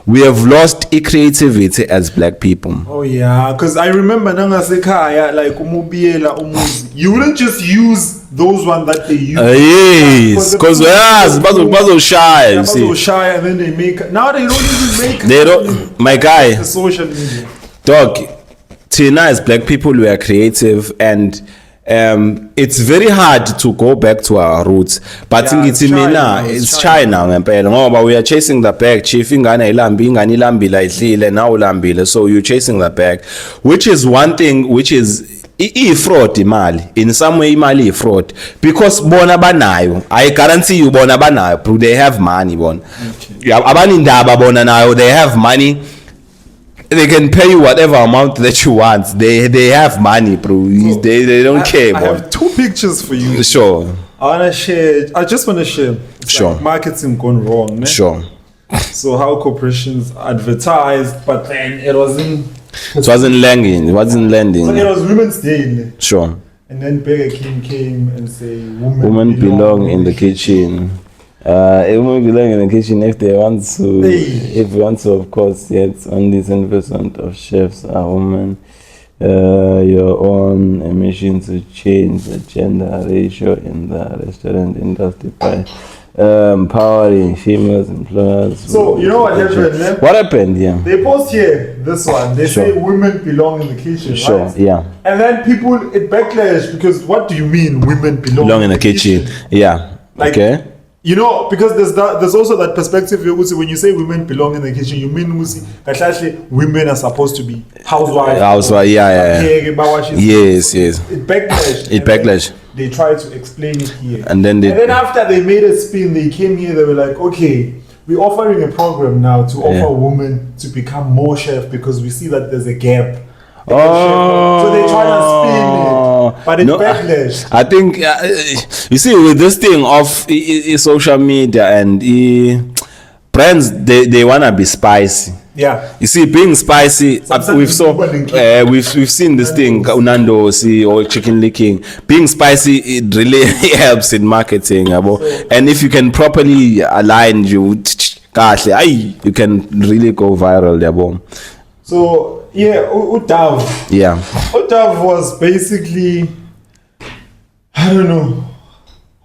We have lost creativity as black people. Oh yeah, because I remember nangasekhaya like umubiyela umuzi. You wouldn't just use those ones that they use. Yes, because bazoshaya, you see. Bazoshaya, and then they make. Now they don't even make. They don't. My guy. The social media. Dog. Tina, as black people, we are creative and. It's very hard to go back to our roots, but Yeah, it's China, but we are chasing the bag. Chief ingani so you're chasing the bag, which is one thing which is fraud imali. In some way imali fraud because bona banayo. I guarantee you bona banayo. They have money bona. Abanindaba bona nayo. They have money. They can pay you whatever amount that you want. They have money, bro. They don't care. I have 2 pictures for you. Sure. I just want to share. It's Sure. like marketing gone wrong. Ne? Sure. So how corporations advertised, but then it wasn't. It wasn't landing. It wasn't landing. So it was Women's Day. Ne? Sure. And then Burger King came and say Women belong in the kitchen. Women belong in the kitchen if they want to. If you want to, of course, yes. Only 10% of chefs are women. Your own mission to change the gender ratio in the restaurant industry by empowering female employers. So you know what happened? Ne? What happened? Yeah. They post here this one. They Sure. say women belong in the kitchen. Sure. Right? Yeah. And then people it backlash because what do you mean women belong In the kitchen. Yeah. Like, okay. You know, because there's also that perspective when you say women belong in the kitchen, you mean women are supposed to be housewives. Housewife, yeah. Yes. It backlash. They try to explain it here. And then after they made a spin, they came here, they were like, okay, we're offering a program now to offer women to become more chef because we see that there's a gap. So they try to spin it, but it's backlash. I think you see with this thing of social media and brands, they wanna be spicy. Yeah. You see, being spicy, we've seen this thing, Unando or chicken licking. Being spicy, it really helps in marketing, and if you can properly align you can really go viral, So Utav. Yeah. Utav was basically, I don't know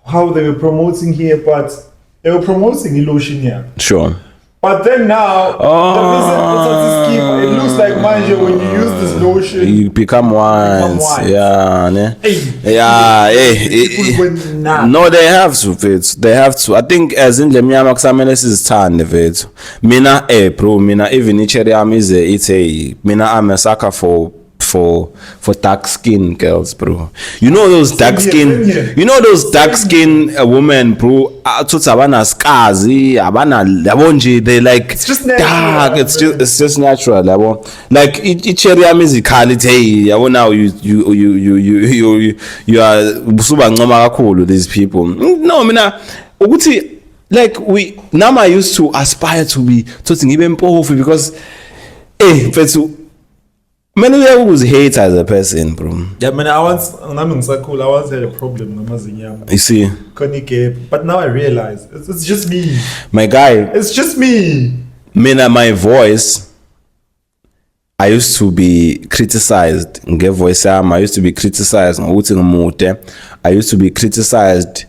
how they were promoting here, but they were promoting Iloshin here. Sure. But then now, it looks like manje when you use this lotion, you become wise. Yeah, ne? No, they have to, Vets. They have to. I think as in the Miyama Xamenes is tan, Vets. Mina, bro, Mina, even Icheriam is Mina, I'm a sucker for dark skin girls, bro. You know those dark skin women, bro. Abana skazi, abana labonji. They like it's just dark. Natural, it's just natural, like icheriam is quality. Now you are super ngoma kakhulu these people. No, mina ukuthi like we now I used to aspire to be something even powerful because fethu many people hate as a person, bro. Yeah, man, I once had a problem. You see? But now I realize it's just me. My guy. It's just me. My voice, I used to be criticized. I used to be criticized. I used to be criticized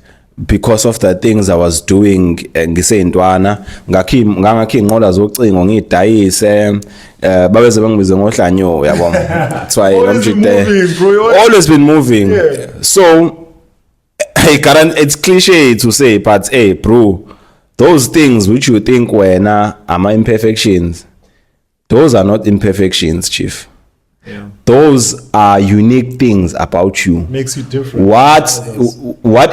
because of the things I was doing ngiseyintwana ngakhi inqola zocingo ngidayise babeze bangibize ngohlanyo yabo. That's why always been moving. Yeah. So it's cliche to say, but hey bro, those things which you think wena are my imperfections, those are not imperfections, chief. Yeah. Those are unique things about you. Makes you different. What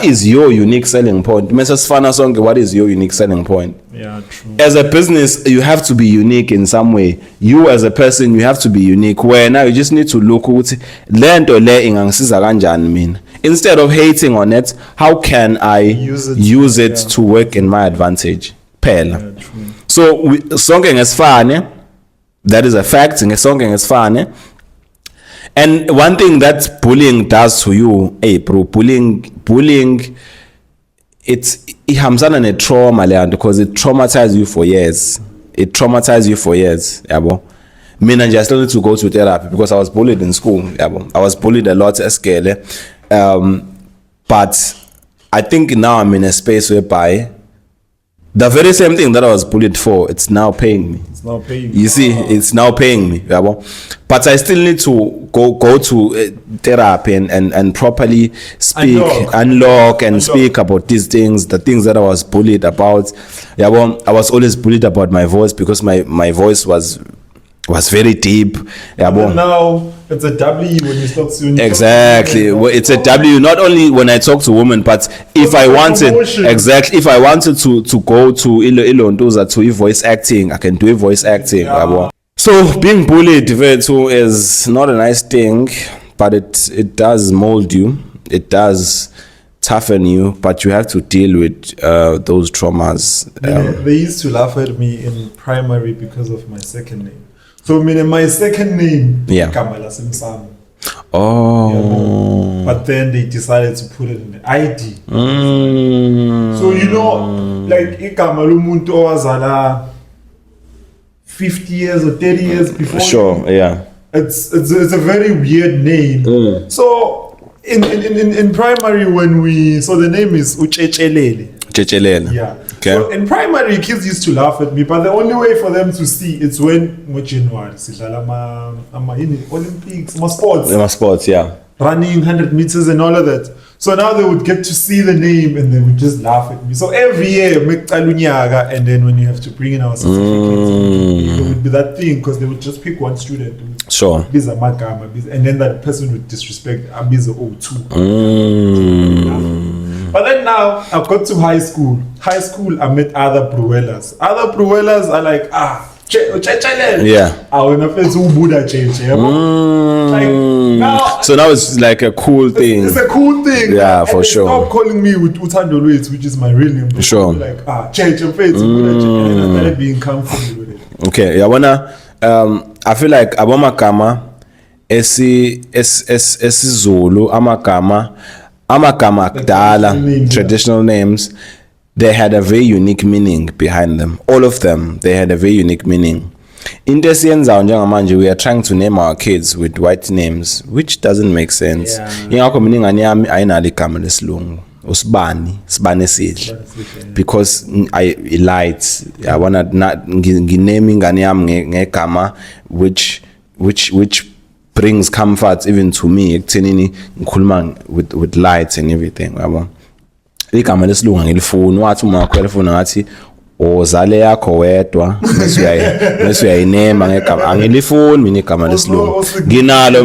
is your unique selling point? Mrs. Fana Sonke, what is your unique selling point? Yeah, true. As a business, you have to be unique in some way. You as a person, you have to be unique. Where now you just need to look at instead of hating on it, how can I use it to work in my advantage? Yeah, so Sonke is fun. That is a fact. Sonke is fun. And one thing that bullying does to you, hey bro, bullying, it's hamzana ne trauma because it traumatizes you for years. Yabo. I just need to go to therapy because I was bullied in school. Yabo. I was bullied a lot as scale. But I think now I'm in a space whereby the very same thing that I was bullied for, it's now paying me. You see, it's now paying me. But I still need to go to therapy and properly speak, unlock and speak about these things, the things that I was bullied about. I was always bullied about my voice because my voice was very deep. Now it's a W when you start soon. Exactly. It's a W not only when I talk to women, but if I wanted to go to Ilondoza to voice acting, I can do voice acting. Yeah. So being bullied is not a nice thing, but it does mold you. It does toughen you, but you have to deal with those traumas. They used to laugh at me in primary because of my second name. So my second name, Kamala Simsam. Oh. But then they decided to put it in the ID. So like Ikamalu Muntu Owazala 50 years or 30 years before. Sure, yeah. It's a very weird name. So in primary so the name is Uchechelele. Yeah. Okay. So in primary, kids used to laugh at me, but the only way for them to see it's when January, Olympics, sports, yeah. Running 100 meters and all of that. So now they would get to see the name and they would just laugh at me. So every year, and then when you have to bring in our certificates, it would be that thing because they would just pick one student. Sure. And then that person would disrespect Abiza O2. But then now I've got to high school. High school, I met other Bruellas. Other Bruellas are like, yeah. So now it's like a cool thing. It's a cool thing. Yeah, for sure. Stop calling me with Utando Luiz, which is my real name. Sure. Like, change your face. And I started being comfortable with it. Okay, I feel like Abamakama, Zulu, Amakama Kdala, traditional names, they had a very unique meaning behind them. All of them, they had a very unique meaning. In this Yenza, we are trying to name our kids with white names, which doesn't make sense. Because I light. I wanna not naming ngegama which brings comfort even to me with lights and everything. Igama lesilungu ngilifuna wathi uma kwelifuna ngathi ozale yakho wedwa bese uyayinema ngegama angilifuni mina igama lesilungu nginalo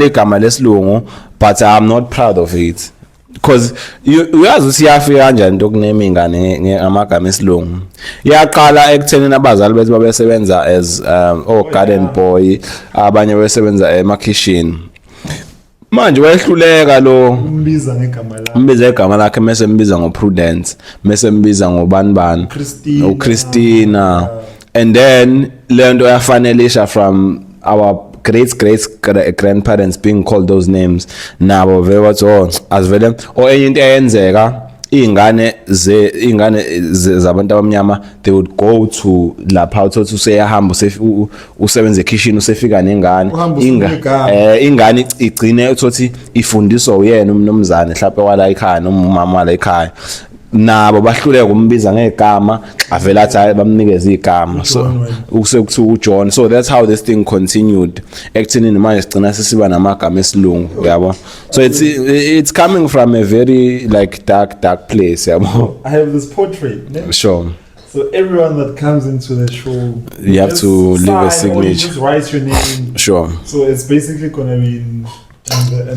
igama lesilungu but I'm not proud of it because uyazi siyafika kanjani into kunema ingane ngamagama esilungu iyaqala ekuthenini abazali bethu babesebenza as garden boy abanye besebenza emakitchen manje wayehluleka lo umbiza igama lakhe mase mbiza ngoPrudence mase mbiza ngobani Christina and then lento yafanelisha from our great grandparents being called those names nabo vele wathi asivele enye into eyenzeka iy'ngane zabantu abamnyama, they would go to lapha uthothi useyahamba usebenza ekitchen usefika nengane ingane igcine uthothi ifundiswa uyena umnumzane mhlawumbe wala ekhaya noma umama wala ekhaya, nabo bahluleka kumbiza ngegama avela athi bamnikeza igama, so usekuthiwa uJohn. So that's how this thing continued ekuthenini manje sigcina sesiba namagama esilungu, yabo. So it's coming from a very like dark place, yabo. I have this portrait, ne? Sure. So everyone that comes into the show, you have to leave a signature. You just write your name. Sure. So it's basically gonna be in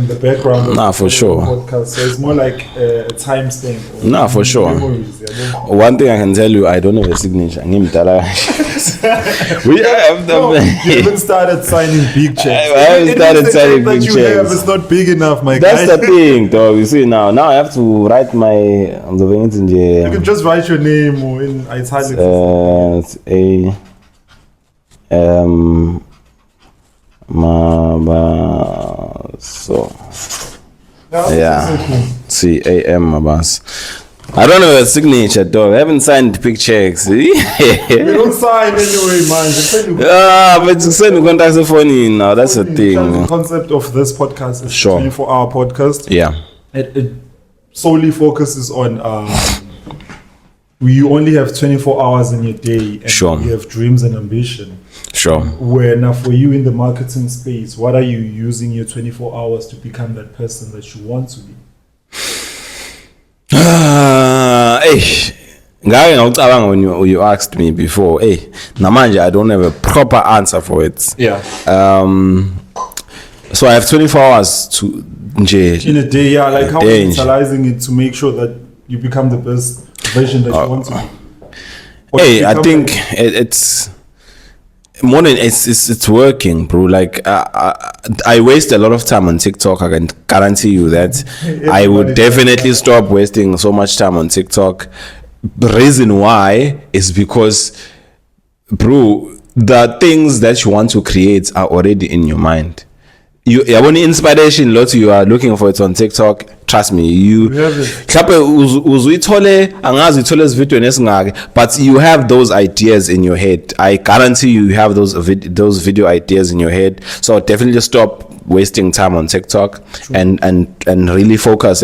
the background of for sure. podcast. So it's more like a time stamp. For sure. Memories, yeah. One thing I can tell you, I don't have a signature. We have them. You haven't started signing big checks. I haven't started signing big checks. It's not big enough, my guy. That's the thing, dog. You see now I have to write my. You can just write your name or in italics. It's Mabaso. Yeah. C-A-M Mabaso. I don't have a signature, dog. I haven't signed big checks. We don't sign anyway, man. But to send contact the phone now, that's the thing. The concept of this podcast is a 24-hour podcast. Yeah. It solely focuses on you only have 24 hours in your day, and you have dreams and ambition. Sure. Where now for you in the marketing space, what are you using your 24 hours to become that person that you want to be? When you asked me before, namanje I don't have a proper answer for it. Yeah. So I have 24 hours to in a day, yeah, like how are you utilizing it to make sure that you become the best version that you want to be? I think it's more than it's working, bro. Like I waste a lot of time on TikTok. I can guarantee you that. I would definitely stop wasting so much time on TikTok. The reason why is because, bro, the things that you want to create are already in your mind. You have only inspiration lot you are looking for it on TikTok. Trust me, but you have those ideas in your head. I guarantee you have those video ideas in your head. So definitely stop wasting time on TikTok. True. and really focus.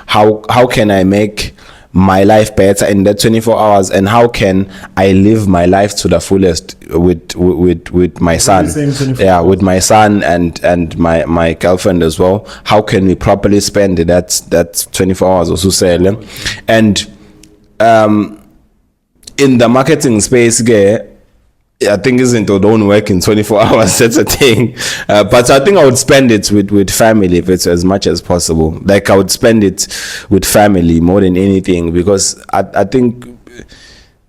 How can I make my life better in that 24 hours, and how can I live my life to the fullest with my son, with my son and my girlfriend as well. How can we properly spend that 24 hours or so? And in the marketing space, I think don't work in 24 hours. That's a thing. But I think I would spend it with family if it's as much as possible. Like I would spend it with family more than anything, because I think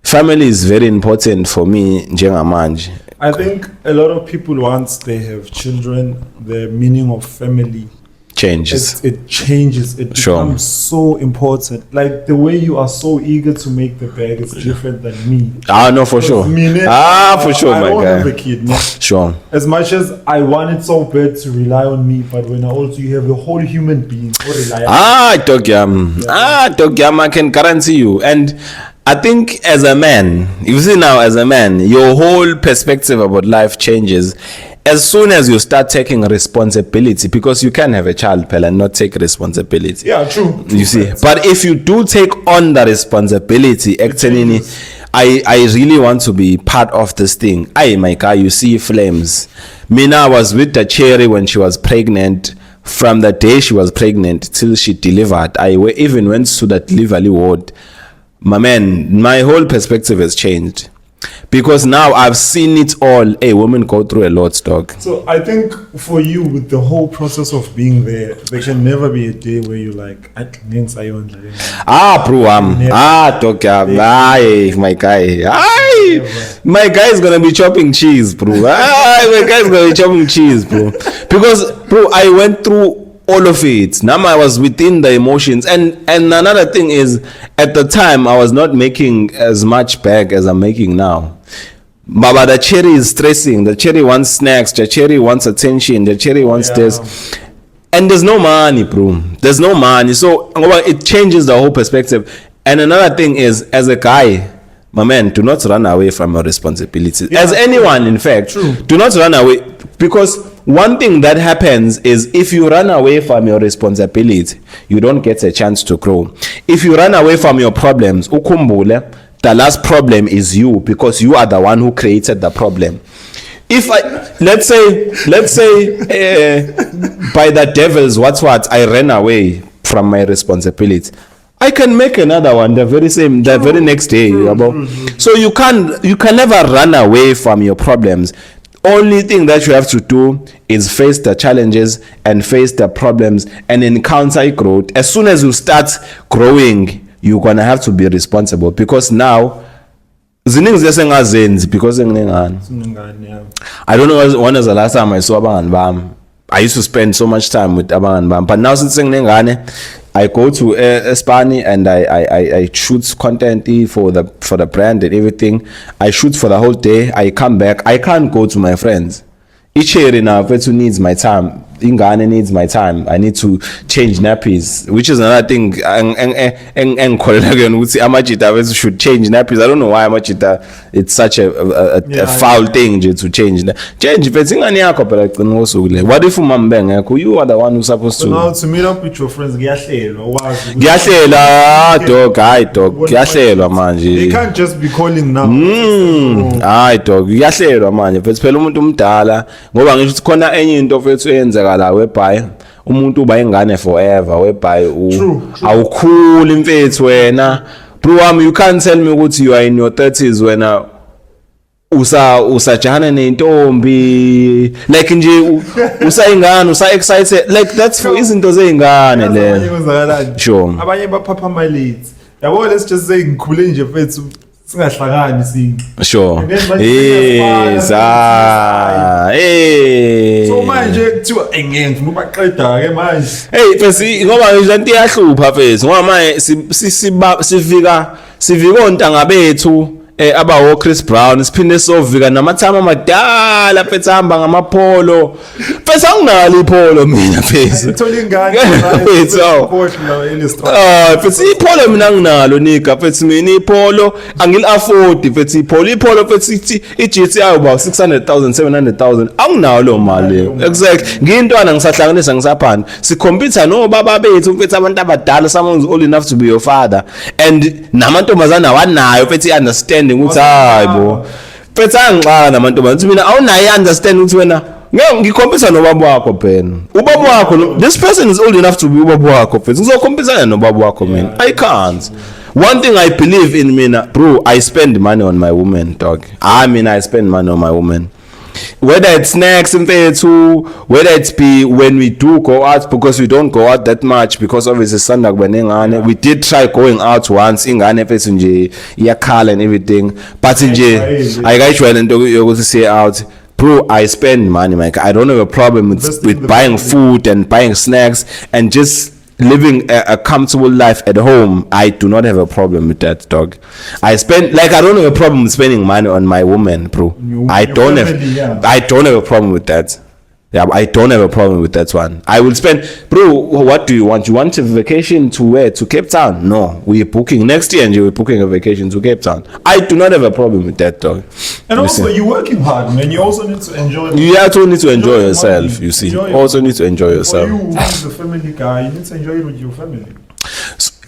family is very important for me, njengamanje. I think a lot of people, once they have children, the meaning of family changes. It changes. It becomes so important. Like the way you are so eager to make the bag is different than me. No, for sure. For sure, my guy. I don't have a kid. No? Sure. As much as I want it so bad to rely on me, but when you have a whole human being to rely on. Dogyam, I can guarantee you. And I think as a man, your whole perspective about life changes as soon as you start taking responsibility, because you can have a child and not take responsibility. Yeah, true. You see, but if you do take on the responsibility, I really want to be part of this thing. My guy, you see flames. Mina was with the cherry when she was pregnant. From the day she was pregnant till she delivered, I even went to the delivery ward. My man, my whole perspective has changed. Because now I've seen it all. Women go through a lot, dog. So I think for you, with the whole process of being there can never be a day where you're like, bro, dog, my guy. My guy is gonna be chopping cheese, bro. My guy is gonna be chopping cheese, bro. Because, bro, I went through all of it. Now I was within the emotions, and another thing is, at the time I was not making as much back as I'm making now. But the cherry is stressing. The cherry wants snacks. The cherry wants attention. The cherry wants this. And there's no money, bro. There's no money. So it changes the whole perspective. And another thing is, as a guy, my man, do not run away from your responsibilities. Yeah, as anyone, in fact, do not run away. Because one thing that happens is if you run away from your responsibility, you don't get a chance to grow. If you run away from your problems, ukumbule, the last problem is you, because you are the one who created the problem. If let's say by the devil's what I ran away from my responsibility, I can make another one the very next day. So you can never run away from your problems. Only thing that you have to do is face the challenges and face the problems and encounter growth. As soon as you start growing, you're gonna have to be responsible, because now ziningi zesengazenzi because engingani. I don't know when was the last time I saw abangani bami. I used to spend so much time with abangani bami, but now since ngingane, I go to Espani and I shoot content for the brand and everything. I shoot for the whole day. I come back. I can't go to my friends. Each year in our person needs my time. Ingane needs my time. I need to change nappies, which is another thing. And Amachita should change nappies. I don't know why Amachita. It's such a foul thing to change. Change. What if you are the one who's supposed to? Now to meet up with your friends, dog. They can't just be calling now. Dog. Ngoba ngisho khona enye into ofethu eyenzeka la whereby umuntu uba ingane forever, whereby awukhuli mfethu wena. Bro wami, you can't tell me ukuthi you are in your 30s wena usajana nentombi like nje usayingane excited like that's for izinto zeyingane le. Sure. Abanye baphapha my leads. Yabo, let's just say ngikhule nje mfethu. Sure. So manje kuthiwa engengifuna ubaqeda ke manje. Hey mfethu ngoba izinto iyahlupha mfethu ngoba manje sivika ontanga bethu abawo Chris Brown, siphinde sovika namathama amadala mfethu hamba ngamapolo. Mfethu anginalo ipolo mina mfethu. Uthola ingane mfethu ipolo mina nginalo nika mfethu, mina ipolo angil afford mfethu ipolo mfethu iGT ayoba 600,000 700,000 anginalo lo mali. Exactly, ngintwana ngisahlanganisa ngisaphana sikhompyutha no baba bethu mfethu abantu abadala, someone old enough to be your father, and namantombazana awanayo mfethu understand ukuthi hayibo mfethu angixana namantombazana mina awunayo understand ukuthi wena ngikhompyutha nobaba wakho phela. Ubaba wakho, this person is old enough to be ubaba wakho mfethu, ngizokhompyutha nobaba wakho mina. I can't. One thing I believe in, mina bro, I spend money on my woman, dog. I spend money on my woman. Whether it's snacks and too, whether it's be when we do go out, because we don't go out that much, because obviously Sunday we did try going out once in Ghana Yakal and everything, but in I got you and you to say out. Bro, I spend money, Mike. I don't have a problem with buying food and buying snacks and just living a comfortable life at home. I do not have a problem with that, dog. I don't have a problem with spending money on my woman, bro. I don't have a problem with that. Yeah, I don't have a problem with that one. I will spend, bro. What do you want? You want a vacation to where? To Cape Town? No, we're booking next year, and you're booking a vacation to Cape Town. I do not have a problem with that, dog. And also, you're working hard, man. You also need to enjoy. You also need to enjoy yourself. You see, also need to enjoy yourself. For you, who's the family guy, you need to enjoy it with your family.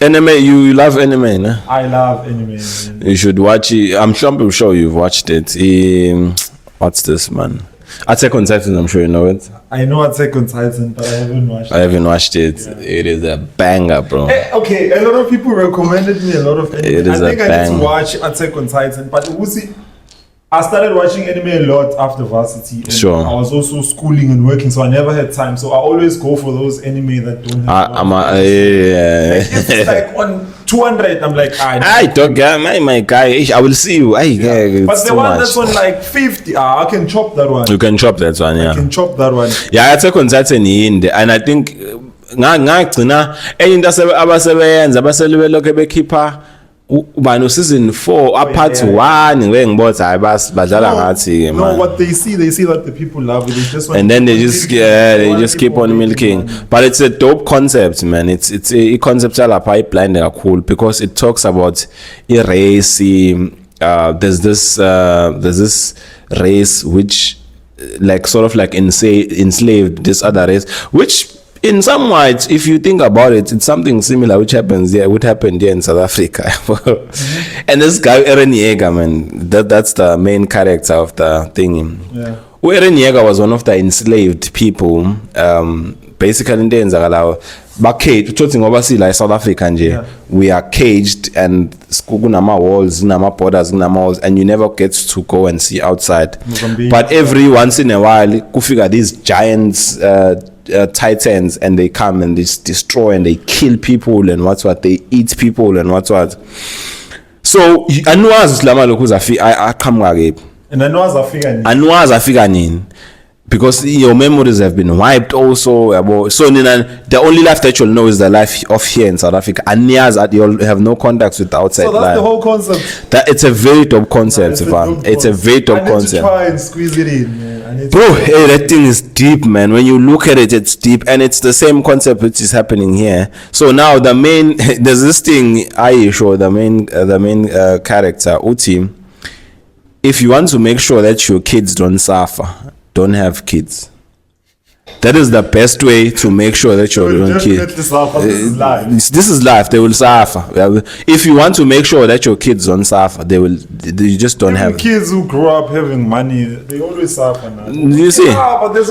Anime, you love anime, no? I love anime. Man. You should watch it. I'm sure you've watched it. What's this, man? Attack on Titan, I'm sure you know it. I know Attack on Titan, but I haven't watched it. I haven't watched it. Yeah. It is a banger, bro. Hey, okay, a lot of people recommended me a lot of anime. It is I think I need to watch Attack on Titan, but I started watching anime a lot after varsity. And sure. I was also schooling and working, so I never had time. So I always go for those anime that don't have it's like on 200, I'm like, I dog, my guy, I will see you. But the one that's on like 50, I can chop that one. You can chop that one, yeah. I can chop that one. Yeah, Attack on Titan in and I think ngagcina enye into abasebenza abaselibelokhe bekhipha Ubani season 4 apart 1 ngeke ngibothi hayi badlala ngathi no, what they see that the people love it. They just want and then they just keep on milking. But it's a dope concept, man. It's a concept lapha iblind kakhulu because it talks about a race. There's this race which like sort of like enslaved this other race, which in some ways, if you think about it, it's something similar which happened here in South Africa. And this guy Eren Yeager, man, that's the main character of the thing. Yeah. Eren Yeager was one of the enslaved people. Basically, in the like South Africa, we are caged and kunama walls, kunama borders, kunama walls, and you never get to go and see outside. Mozambique, but every once in a while, kufika these giants. Titans, and they come and they destroy and they kill people and what they eat people and what so anwazi lama lokhu aqhamuka kephi and anwazi afika nini because your memories have been wiped also so the only life that you'll know is the life of here in South Africa and you'll have no contacts with the outside so that's life. The whole concept that it's a very dope concept. It's a very dope concept. I need to try and squeeze it in, man. Bro, hey, that thing is deep, man. When you look at it, it's deep, and it's the same concept which is happening here. So now there's this thing Aisho, the main character Uti. If you want to make sure that your kids don't suffer, don't have kids. That is the best way to make sure that your kids. This is life. They will suffer. If you want to make sure that your kids don't suffer, you just don't have. Kids who grow up having money, they always suffer now. You see, but there's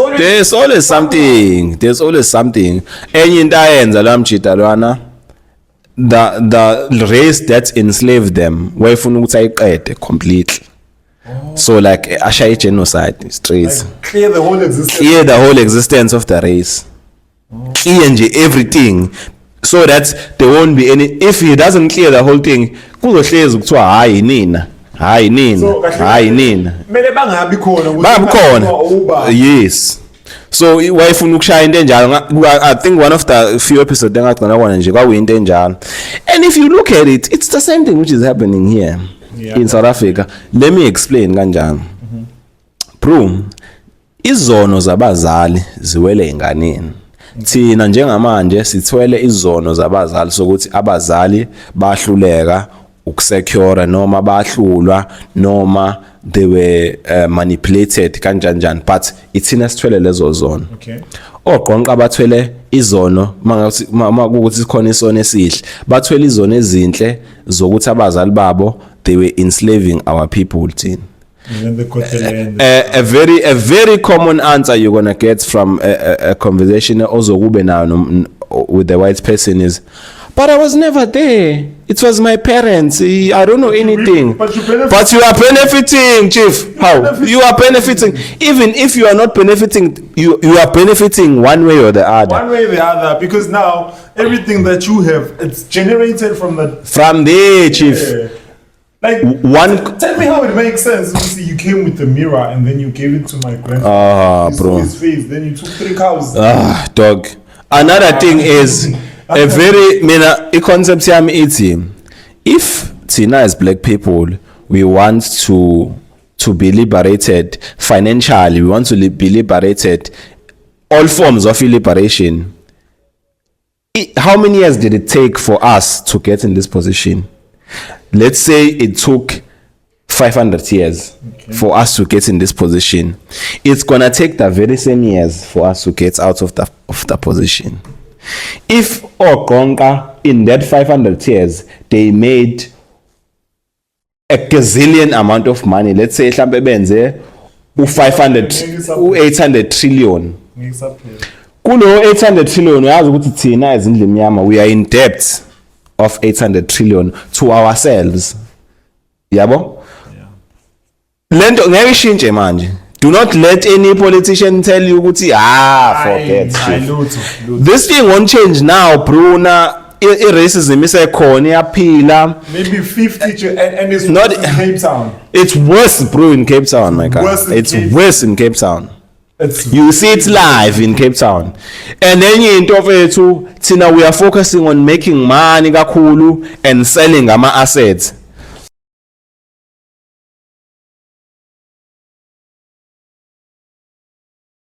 always something. There's always something. The race that enslaved them, completely. So like ashaya genocide straight, like clear the whole existence of the race, clear everything, so that there won't be any. If he doesn't clear the whole thing, kuzohlezi kuthiwa hayi nina mele bangabi khona. Yes. So wayifuna ukushaya into enjalo. I think one of the few episodes engagcina kona nje kwakuyinto enjalo. And if you look at it, it's the same thing which is happening here. Yeah. In South Africa. Let me explain kanjani. Bro, izono zabazali ziwele enganeni. Thina njengamanje sithwele izono zabazali sokuthi abazali bahluleka ukusecure noma bahlulwa noma they were manipulated kanjani, but ithina sithwele lezo zono. Okay. Oqonqa abathwele izono makuthi sikhona isono esihle bathwele izono ezinhle zokuthi abazali babo they were enslaving our people. And then they got the land. A very common answer you're gonna get from a conversation also with the white person is, but I was never there. It was my parents. I don't know anything. But you are benefiting, Chief. How? You are benefiting. Even if you are not benefiting, you are benefiting one way or the other. One way or the other, because now everything that you have, it's generated from there, Chief. Yeah. Like tell me how it makes sense. You see, you came with the mirror and then you gave it to my grandfather. Bro. Saw his face. Then you took 3 cows. Dog. Another thing is a very a concept yami if Tina as black people we want to be liberated financially, we want to be liberated, all forms of liberation. How many years did it take for us to get in this position? Let's say it took 500 years for us to get in this position. It's gonna take the very same years for us to get out of the position. If Okonka in that 500 years they made a gazillion amount of money, let's say mhlambe benze u800 trillion. Kulo 800 trillion uyazi ukuthi thina ezindle emnyama we are in debt of 800 trillion to ourselves. Yabo? Lento ngeke ishintshe manje. Do not let any politician tell you ukuthi forget. This thing won't change now, Bruna. Racism is iyaphila. Maybe 50 and it's not in Cape Town. It's worse, bro, in Cape Town, my guy. It's worse in Cape Town. You see it live in Cape Town. And enye into mfethu thina we are focusing on making money kakhulu and selling ama assets.